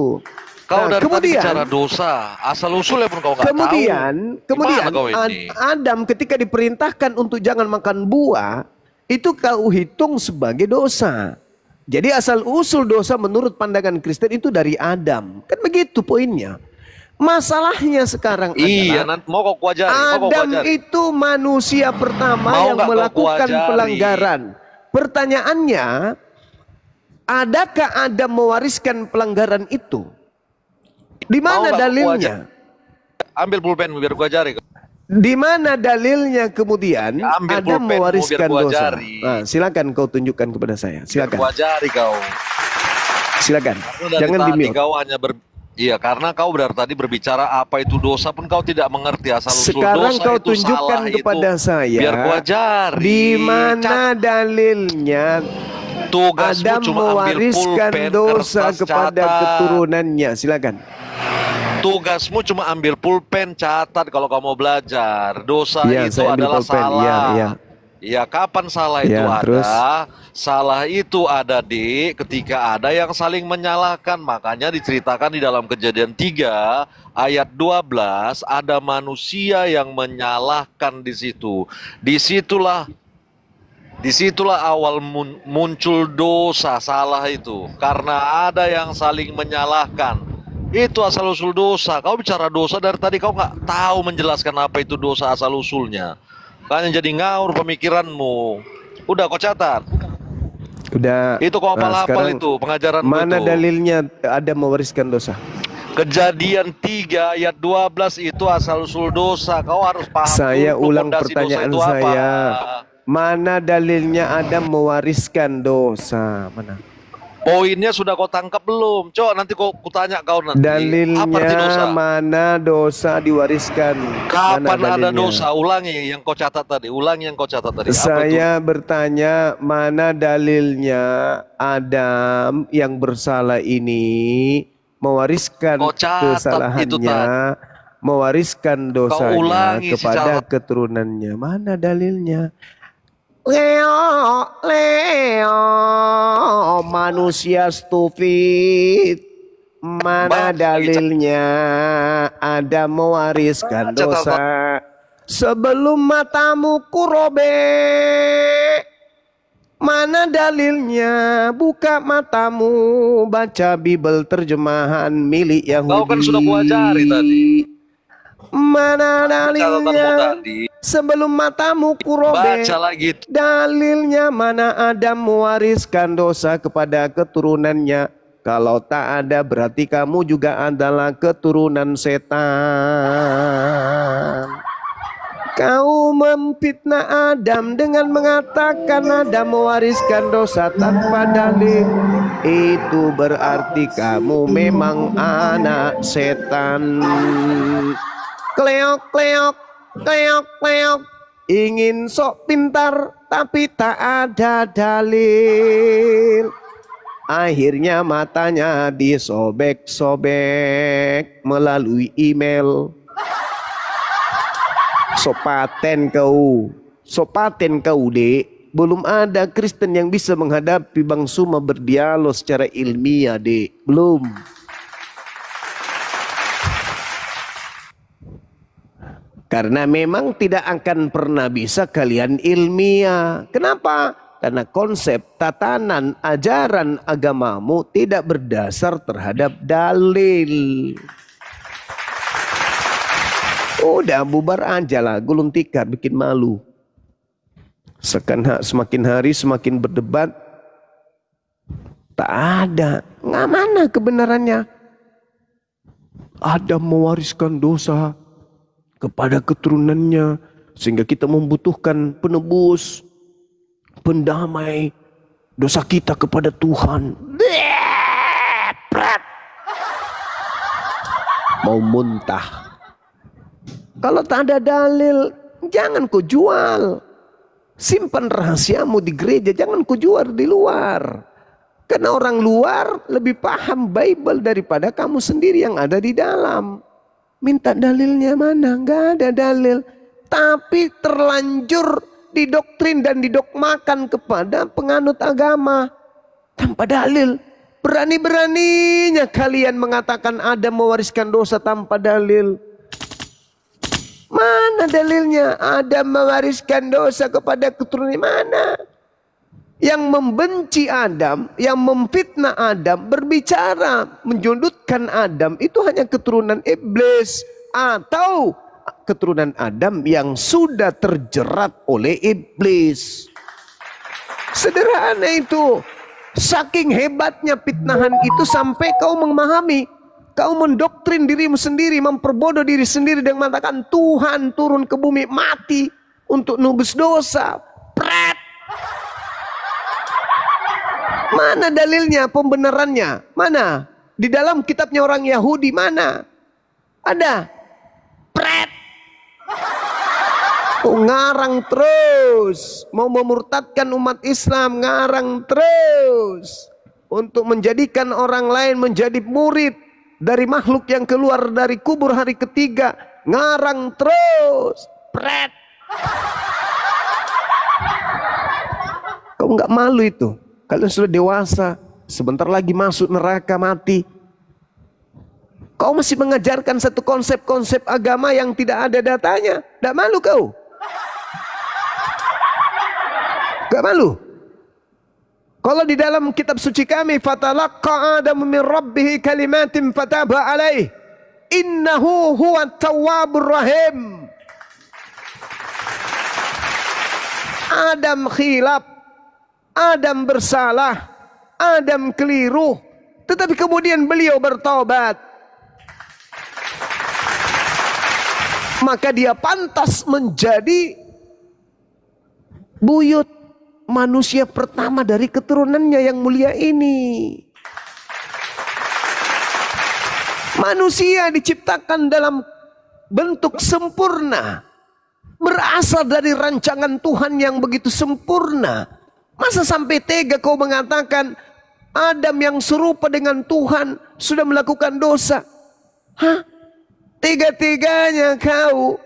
Kau dari tadi
kemudian,
bicara dosa, asal usulnya pun kau nggak
kemudian,
tahu.
Kemudian
Gimana kau ini?
Adam ketika diperintahkan untuk jangan makan buah, itu kau hitung sebagai dosa. Jadi asal usul dosa menurut pandangan Kristen itu dari Adam. Kan begitu poinnya. Masalahnya sekarang
Iya,
adalah
nanti mau kau kuajari.
Adam itu manusia pertama
Mau
yang
nggak kau
melakukan
kuajari?
pelanggaran. Pertanyaannya, Adakah Adam mewariskan pelanggaran itu? Di mana dalilnya?
Ambil pulpen biar gua ajari.
Di mana dalilnya kemudian
Ambil
Adam
pulpen
mewariskan
biar gua
dosa?
ajari.
Nah, silakan kau tunjukkan kepada saya. Silakan.
Gua ajari kau.
Silakan.
Karena dari
Jangan
tadi
di-mute.
kau hanya Iya, karena kau dari tadi berbicara apa itu dosa pun kau tidak mengerti asal usul
Sekarang
dosa
kau
itu
tunjukkan
salah
kepada
itu.
saya.
Biar gua ajari.
Di mana dalilnya
Tugasmu
Adam
cuma ambil
mewariskan
pulpen,
dosa
kertas,
kepada
catat.
keturunannya? Silakan.
Tugasmu cuma ambil pulpen, catat kalau kamu mau belajar. Dosa
Iya,
itu
saya ambil
adalah
pulpen.
salah.
Iya, iya.
Ya, kapan salah
Ya,
itu ada?
terus?
Salah itu ada ketika ada yang saling menyalahkan. Makanya diceritakan di dalam Kejadian 3 ayat 12 ada manusia yang menyalahkan di situ. Disitulah awal muncul dosa, salah itu. Karena ada yang saling menyalahkan. Itu asal usul dosa. Kau bicara dosa dari tadi kau nggak tahu menjelaskan apa itu dosa asal usulnya. Kan jadi ngawur pemikiranmu. Udah kau catat.
Udah.
Itu kau
Nah,
hafal
sekarang
itu pengajaran
mana
itu.
dalilnya Adam mewariskan dosa?
Kejadian 3 ayat 12 itu asal usul dosa. Kau harus paham.
Saya
dulu
ulang
fondasi dosa
pertanyaan
itu apa.
saya. Mana dalilnya Adam mewariskan dosa? Mana?
Poinnya sudah kau tangkap belum? Cok, nanti kutanya kau nanti. Apa arti dosa?
Dalilnya mana dosa diwariskan?
Kapan
Mana
ada
dalilnya?
dosa? Ulangi yang kau catat tadi. Ulangi yang kau catat tadi. Apa itu?
Saya bertanya mana dalilnya Adam yang bersalah ini mewariskan
Kau catat itu
kesalahannya,
tadi.
mewariskan dosanya
ulangi
kepada
secara-
keturunannya. Mana dalilnya? Leo, manusia stupid. Mana dalilnya Adam mewariskan
Baca,
dosa? Sebelum matamu kurobek. Mana dalilnya? Buka matamu, baca Bible terjemahan milik Yahudi.
Kau kan sudah gua ajari tadi.
Mana
Catatanmu
dalilnya?
tadi.
Sebelum matamu kurobek.
Baca lagi.
Dalilnya mana Adam mewariskan dosa kepada keturunannya? Kalau tak ada berarti kamu juga adalah keturunan setan. Kau memfitnah Adam dengan mengatakan Adam mewariskan dosa tanpa dalil. Itu berarti kamu memang anak setan. Kleok, kleok, kleok, kleok. Ingin sok pintar tapi tak ada dalil. Akhirnya matanya disobek-sobek melalui email. Sopaten kau, dek. Belum ada Kristen yang bisa menghadapi Bang Suma berdialog secara ilmiah, dek. Belum. Karena memang tidak akan pernah bisa kalian ilmiah. Kenapa? Karena konsep tatanan ajaran agamamu tidak berdasar terhadap dalil. Udah bubar aja lah, gulung tikar bikin malu. Semakin hari semakin berdebat. Tak ada. Nggak mana kebenarannya. Adam mewariskan dosa kepada keturunannya. Sehingga kita membutuhkan penebus, pendamai dosa kita kepada Tuhan. Mau muntah. Kalau tak ada dalil, jangan kau jual. Simpan rahasiamu di gereja, jangan kau jual di luar. Karena orang luar lebih paham Bible daripada kamu sendiri yang ada di dalam. Minta dalilnya mana? Enggak ada dalil. Tapi terlanjur didoktrin dan didogmakan kepada penganut agama tanpa dalil. Berani-beraninya kalian mengatakan Adam mewariskan dosa tanpa dalil. Mana dalilnya? Adam mewariskan dosa kepada keturunan mana? Yang membenci Adam, yang memfitnah Adam, berbicara menjundutkan Adam itu hanya keturunan iblis atau keturunan Adam yang sudah terjerat oleh iblis. Sederhana itu. Saking hebatnya fitnahan itu sampai kau memahami, kau mendoktrin dirimu sendiri, memperbodoh diri sendiri dengan mengatakan Tuhan turun ke bumi mati untuk nubus dosa. Pret. Mana dalilnya, pembenarannya? Mana? Di dalam kitabnya orang Yahudi mana? Ada. Pret. Oh, ngarang terus. Mau memurtadkan umat Islam, ngarang terus. Untuk menjadikan orang lain menjadi murid dari makhluk yang keluar dari kubur hari ketiga. Ngarang terus. Pret. Kau nggak malu itu? Kalian sudah dewasa, sebentar lagi masuk neraka mati. Kau masih mengajarkan satu konsep-konsep agama yang tidak ada datanya. Tidak malu kau? Gak malu? Kalau di dalam kitab suci kami, fatalaqqa Adamu min rabbih kalimatin fataba alaih, innahu huwa tawwabur rahim. Adam khilaf, Adam bersalah, Adam keliru, tetapi kemudian beliau bertaubat. Maka dia pantas menjadi buyut manusia pertama dari keturunannya yang mulia ini. Manusia diciptakan dalam bentuk sempurna, berasal dari rancangan Tuhan yang begitu sempurna. Masa sampai tega kau mengatakan Adam yang serupa dengan Tuhan sudah melakukan dosa? Hah? Tega-teganya kau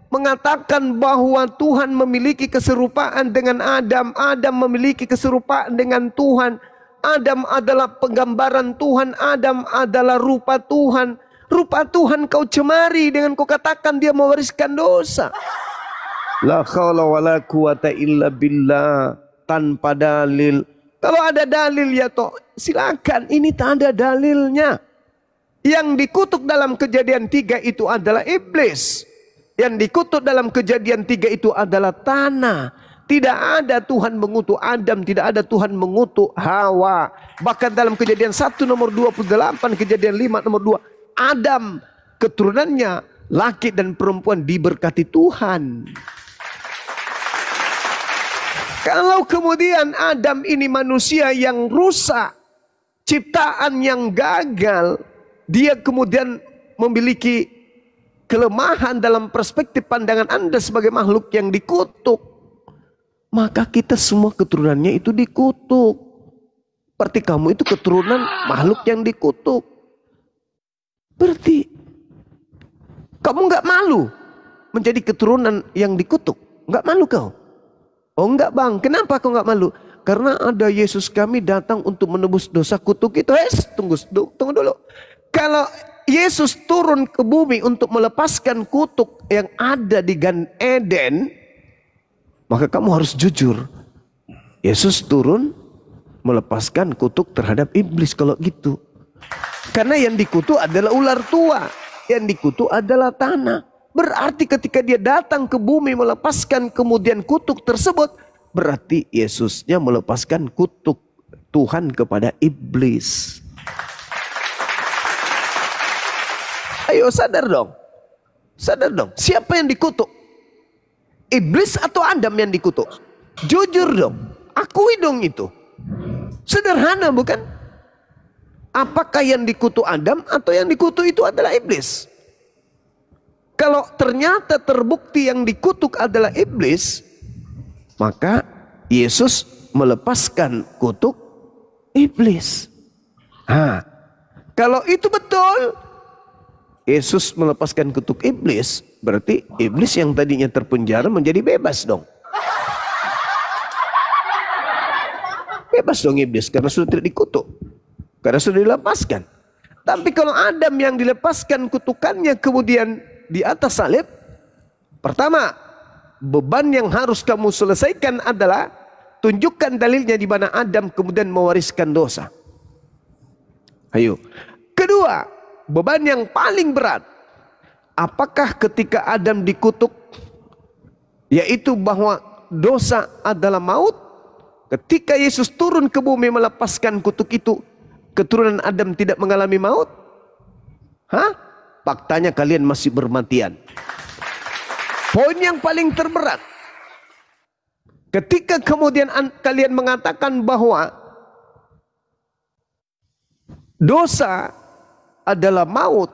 mengatakan bahwa Tuhan memiliki keserupaan dengan Adam, Adam memiliki keserupaan dengan Tuhan, Adam adalah penggambaran Tuhan, Adam adalah rupa Tuhan. Rupa Tuhan kau cemari dengan kau katakan dia mewariskan dosa. La haula wala quwata illa billah. Tanpa dalil. Kalau ada dalil ya toh silakan, ini tak ada dalilnya. Yang dikutuk dalam Kejadian 3 itu adalah iblis. Yang dikutuk dalam Kejadian 3 itu adalah tanah. Tidak ada Tuhan mengutuk Adam, tidak ada Tuhan mengutuk Hawa. Bahkan dalam Kejadian 1 nomor 28, Kejadian 5 nomor 2, Adam keturunannya laki dan perempuan diberkati Tuhan. Kalau kemudian Adam ini manusia yang rusak, ciptaan yang gagal, dia kemudian memiliki kelemahan dalam perspektif pandangan Anda sebagai makhluk yang dikutuk, maka kita semua keturunannya itu dikutuk. Berarti kamu itu keturunan makhluk yang dikutuk. Berarti kamu nggak malu menjadi keturunan yang dikutuk? Nggak malu kau? Oh enggak bang, kenapa kau nggak malu? Karena ada Yesus kami datang untuk menebus dosa kutuk itu. Tunggu dulu. Kalau Yesus turun ke bumi untuk melepaskan kutuk yang ada di Gan Eden, maka kamu harus jujur. Yesus turun melepaskan kutuk terhadap iblis kalau gitu. Karena yang dikutuk adalah ular tua, yang dikutuk adalah tanah. Berarti ketika dia datang ke bumi melepaskan kemudian kutuk tersebut, berarti Yesusnya melepaskan kutuk Tuhan kepada iblis. Ayo sadar dong. Sadar dong. Siapa yang dikutuk? Iblis atau Adam yang dikutuk? Jujur dong. Akui dong itu. Sederhana bukan? Apakah yang dikutuk Adam atau yang dikutuk itu adalah iblis? Kalau ternyata terbukti yang dikutuk adalah iblis, maka Yesus melepaskan kutuk iblis. Kalau itu betul, Yesus melepaskan kutuk iblis, berarti iblis yang tadinya terpenjara menjadi bebas dong. Bebas dong iblis karena sudah tidak dikutuk, karena sudah dilepaskan. Tapi kalau Adam yang dilepaskan kutukannya kemudian di atas salib, pertama beban yang harus kamu selesaikan adalah tunjukkan dalilnya di mana Adam kemudian mewariskan dosa. Ayo. Kedua, beban yang paling berat, apakah ketika Adam dikutuk, yaitu bahwa dosa adalah maut, ketika Yesus turun ke bumi melepaskan kutuk itu, keturunan Adam tidak mengalami maut? Hah? Faktanya kalian masih bermatian. Poin yang paling terberat, ketika kemudian kalian mengatakan bahwa dosa adalah maut,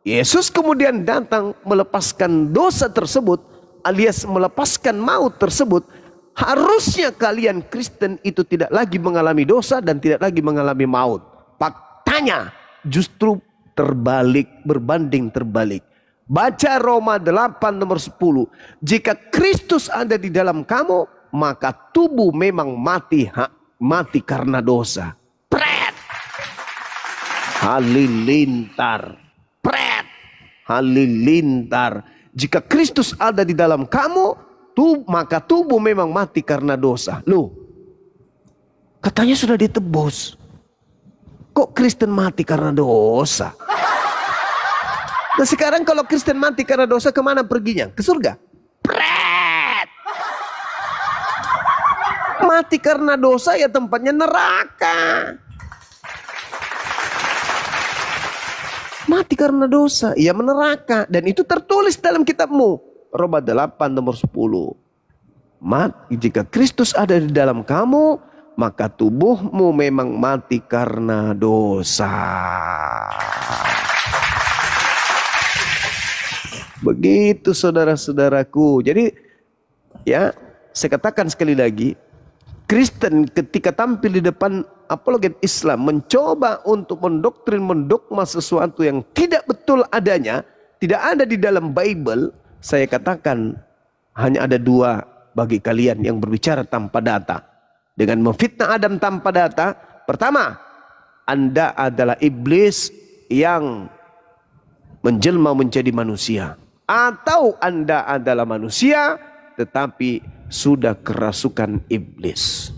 Yesus kemudian datang melepaskan dosa tersebut, alias melepaskan maut tersebut. Harusnya kalian Kristen itu tidak lagi mengalami dosa dan tidak lagi mengalami maut. Faktanya justru terbalik, berbanding terbalik. Baca Roma 8 nomor 10. Jika Kristus ada di dalam kamu, maka tubuh memang mati karena dosa. Pret. Halilintar. Pret. Halilintar. Jika Kristus ada di dalam kamu, maka tubuh memang mati karena dosa. Loh, katanya sudah ditebus. Kok Kristen mati karena dosa? Nah sekarang kalau Kristen mati karena dosa, kemana perginya? Ke surga? Pret. Mati karena dosa ya tempatnya neraka. Mati karena dosa, ya meneraka. Dan itu tertulis dalam kitabmu. Roma 8 nomor 10. Jika Kristus ada di dalam kamu, maka tubuhmu memang mati karena dosa. Begitu saudara-saudaraku. Jadi ya, saya katakan sekali lagi, Kristen ketika tampil di depan apologet Islam mencoba untuk mendoktrin, mendogma sesuatu yang tidak betul adanya, tidak ada di dalam Bible, saya katakan hanya ada dua bagi kalian yang berbicara tanpa data. Dengan memfitnah Adam tanpa data, pertama, Anda adalah iblis yang menjelma menjadi manusia. Atau Anda adalah manusia tetapi sudah kerasukan iblis.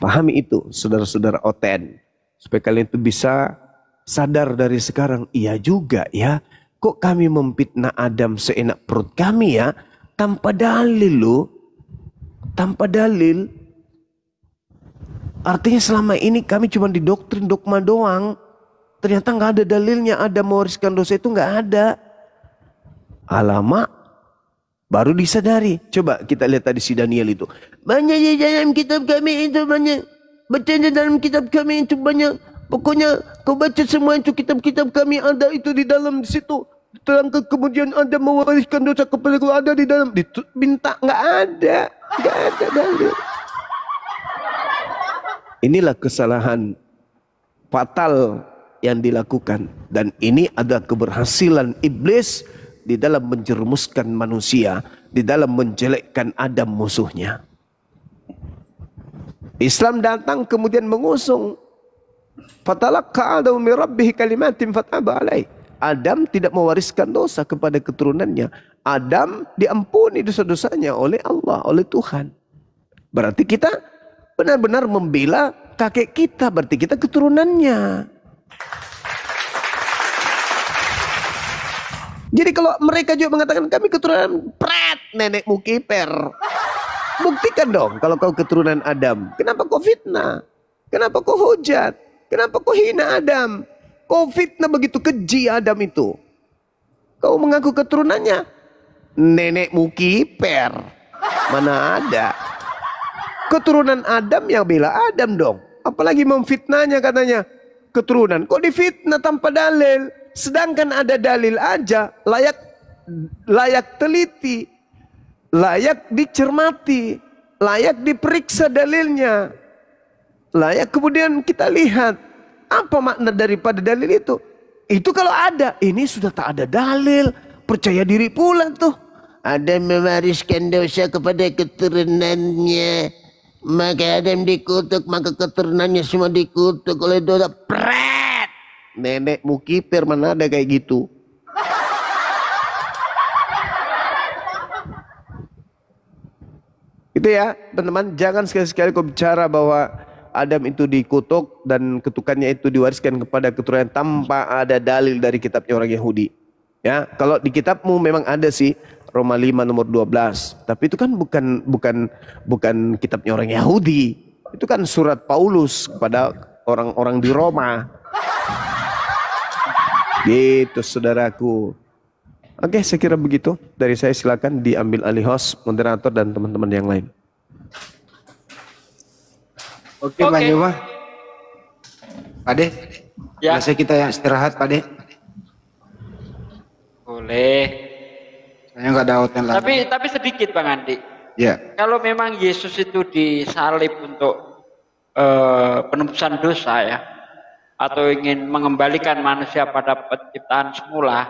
Pahami itu saudara-saudara OTN, supaya kalian itu bisa sadar dari sekarang. Iya juga ya, kok kami memfitnah Adam seenak perut kami ya, tanpa dalil loh, tanpa dalil. Artinya selama ini kami cuma didoktrin dogma doang. Ternyata nggak ada dalilnya Adam mewariskan dosa, itu nggak ada. Alamak, baru disadari. Coba kita lihat tadi si Daniel itu. Banyak di dalam kitab kami itu, banyak. Baca di dalam kitab kami itu banyak. Pokoknya kau baca semua itu, kitab-kitab kami ada itu di dalam situ. Terangkan kemudian Anda mewariskan dosa kepada kalau ada di dalam. Minta, nggak ada dalil. Inilah kesalahan fatal yang dilakukan. Dan ini adalah keberhasilan iblis di dalam menjerumuskan manusia, di dalam menjelekkan Adam musuhnya. Islam datang kemudian mengusung. Fatalaqqa Adamu min rabbih kalimatin fataba alaih. Adam tidak mewariskan dosa kepada keturunannya. Adam diampuni dosa-dosanya oleh Allah, oleh Tuhan. Berarti kita benar-benar membela kakek kita, berarti kita keturunannya. Jadi kalau mereka juga mengatakan kami keturunan pret nenekmu kiper, buktikan dong kalau kau keturunan Adam. Kenapa kau fitnah? Kenapa kau hujat? Kenapa kau hina Adam? Kau fitnah begitu keji Adam itu. Kau mengaku keturunannya. Nenekmu kiper. Mana ada? Keturunan Adam yang bela Adam dong. Apalagi memfitnahnya katanya. Keturunan. Kok difitnah tanpa dalil? Sedangkan ada dalil aja. Layak teliti. Layak dicermati. Layak diperiksa dalilnya. Layak kemudian kita lihat. Apa makna daripada dalil itu? Itu kalau ada. Ini sudah tak ada dalil. Percaya diri pula tuh. Ada mewariskan dosa kepada keturunannya. Maka Adam dikutuk. Maka keturunannya semua dikutuk oleh dosa. Pret. Nenekmu kiper, mana ada kayak gitu. Itu ya teman-teman. Jangan sekali-sekali kau bicara bahwa Adam itu dikutuk dan kutukannya itu diwariskan kepada keturunan tanpa ada dalil dari kitabnya orang Yahudi. Ya, kalau di kitabmu memang ada sih Roma 5 nomor 12. Tapi itu kan bukan kitabnya orang Yahudi. Itu kan surat Paulus kepada orang-orang di Roma. Gitu saudaraku. Oke, saya kira begitu. Dari saya silakan diambil alih host, moderator dan teman-teman yang lain.
Oke, Bang Juma. Pak De,
Ya.
selesai kita yang istirahat, Pak De.
Boleh.
Saya nggak ada hotel lagi.
Tapi sedikit Bang Andi.
Ya,
Kalau memang Yesus itu disalib untuk penebusan dosa ya, atau ingin mengembalikan manusia pada penciptaan semula,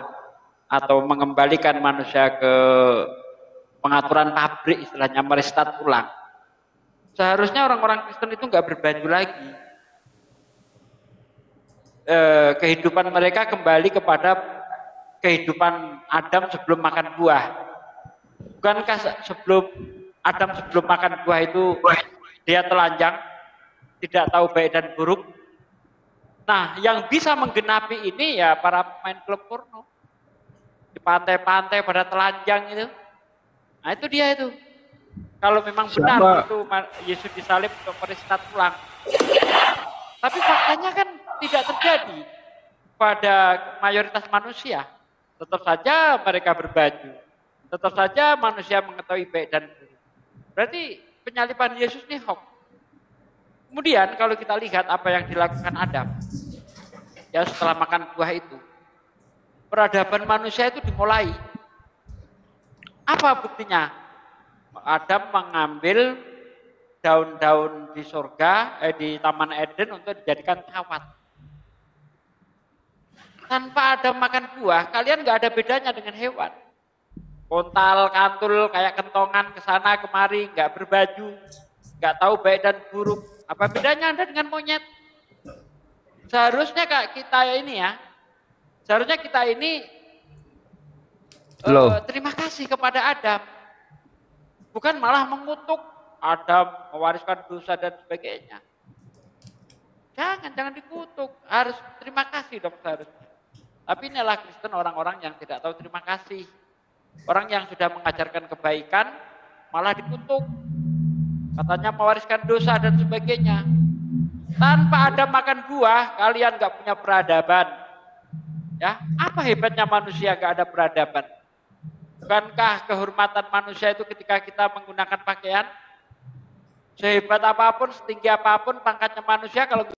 atau mengembalikan manusia ke pengaturan pabrik, istilahnya merestart ulang, seharusnya orang-orang Kristen itu nggak berbaju lagi. Kehidupan mereka kembali kepada kehidupan Adam sebelum makan buah. Bukankah sebelum Adam sebelum makan buah itu dia telanjang, tidak tahu baik dan buruk? Nah, yang bisa menggenapi ini ya para pemain klub porno. Di pantai-pantai pada telanjang itu. Nah, itu dia itu. Kalau memang benar itu Yesus disalib untuk merestart ulang. Tapi faktanya kan tidak terjadi pada mayoritas manusia. Tetap saja mereka berbaju. Tetap saja manusia mengetahui baik dan buruk. Berarti penyaliban Yesus ini hoax. Kemudian kalau kita lihat apa yang dilakukan Adam, ya setelah makan buah itu, peradaban manusia itu dimulai. Apa buktinya? Adam mengambil daun-daun di surga, di Taman Eden untuk dijadikan kawat. Tanpa Adam makan buah, kalian nggak ada bedanya dengan hewan. Kontal, kantul, kayak kentongan kesana kemari, nggak berbaju, nggak tahu baik dan buruk. Apa bedanya Anda dengan monyet? Seharusnya kita ini ya, seharusnya kita ini terima kasih kepada Adam. Bukan malah mengutuk Adam mewariskan dosa dan sebagainya. Jangan dikutuk, harus terima kasih dong seharusnya. Tapi inilah Kristen orang-orang yang tidak tahu terima kasih. Orang yang sudah mengajarkan kebaikan malah dikutuk. Katanya mewariskan dosa dan sebagainya. Tanpa Adam makan buah, kalian gak punya peradaban. Ya, apa hebatnya manusia gak ada peradaban? Bukankah kehormatan manusia itu ketika kita menggunakan pakaian? Sehebat apapun, setinggi apapun pangkatnya manusia, kalau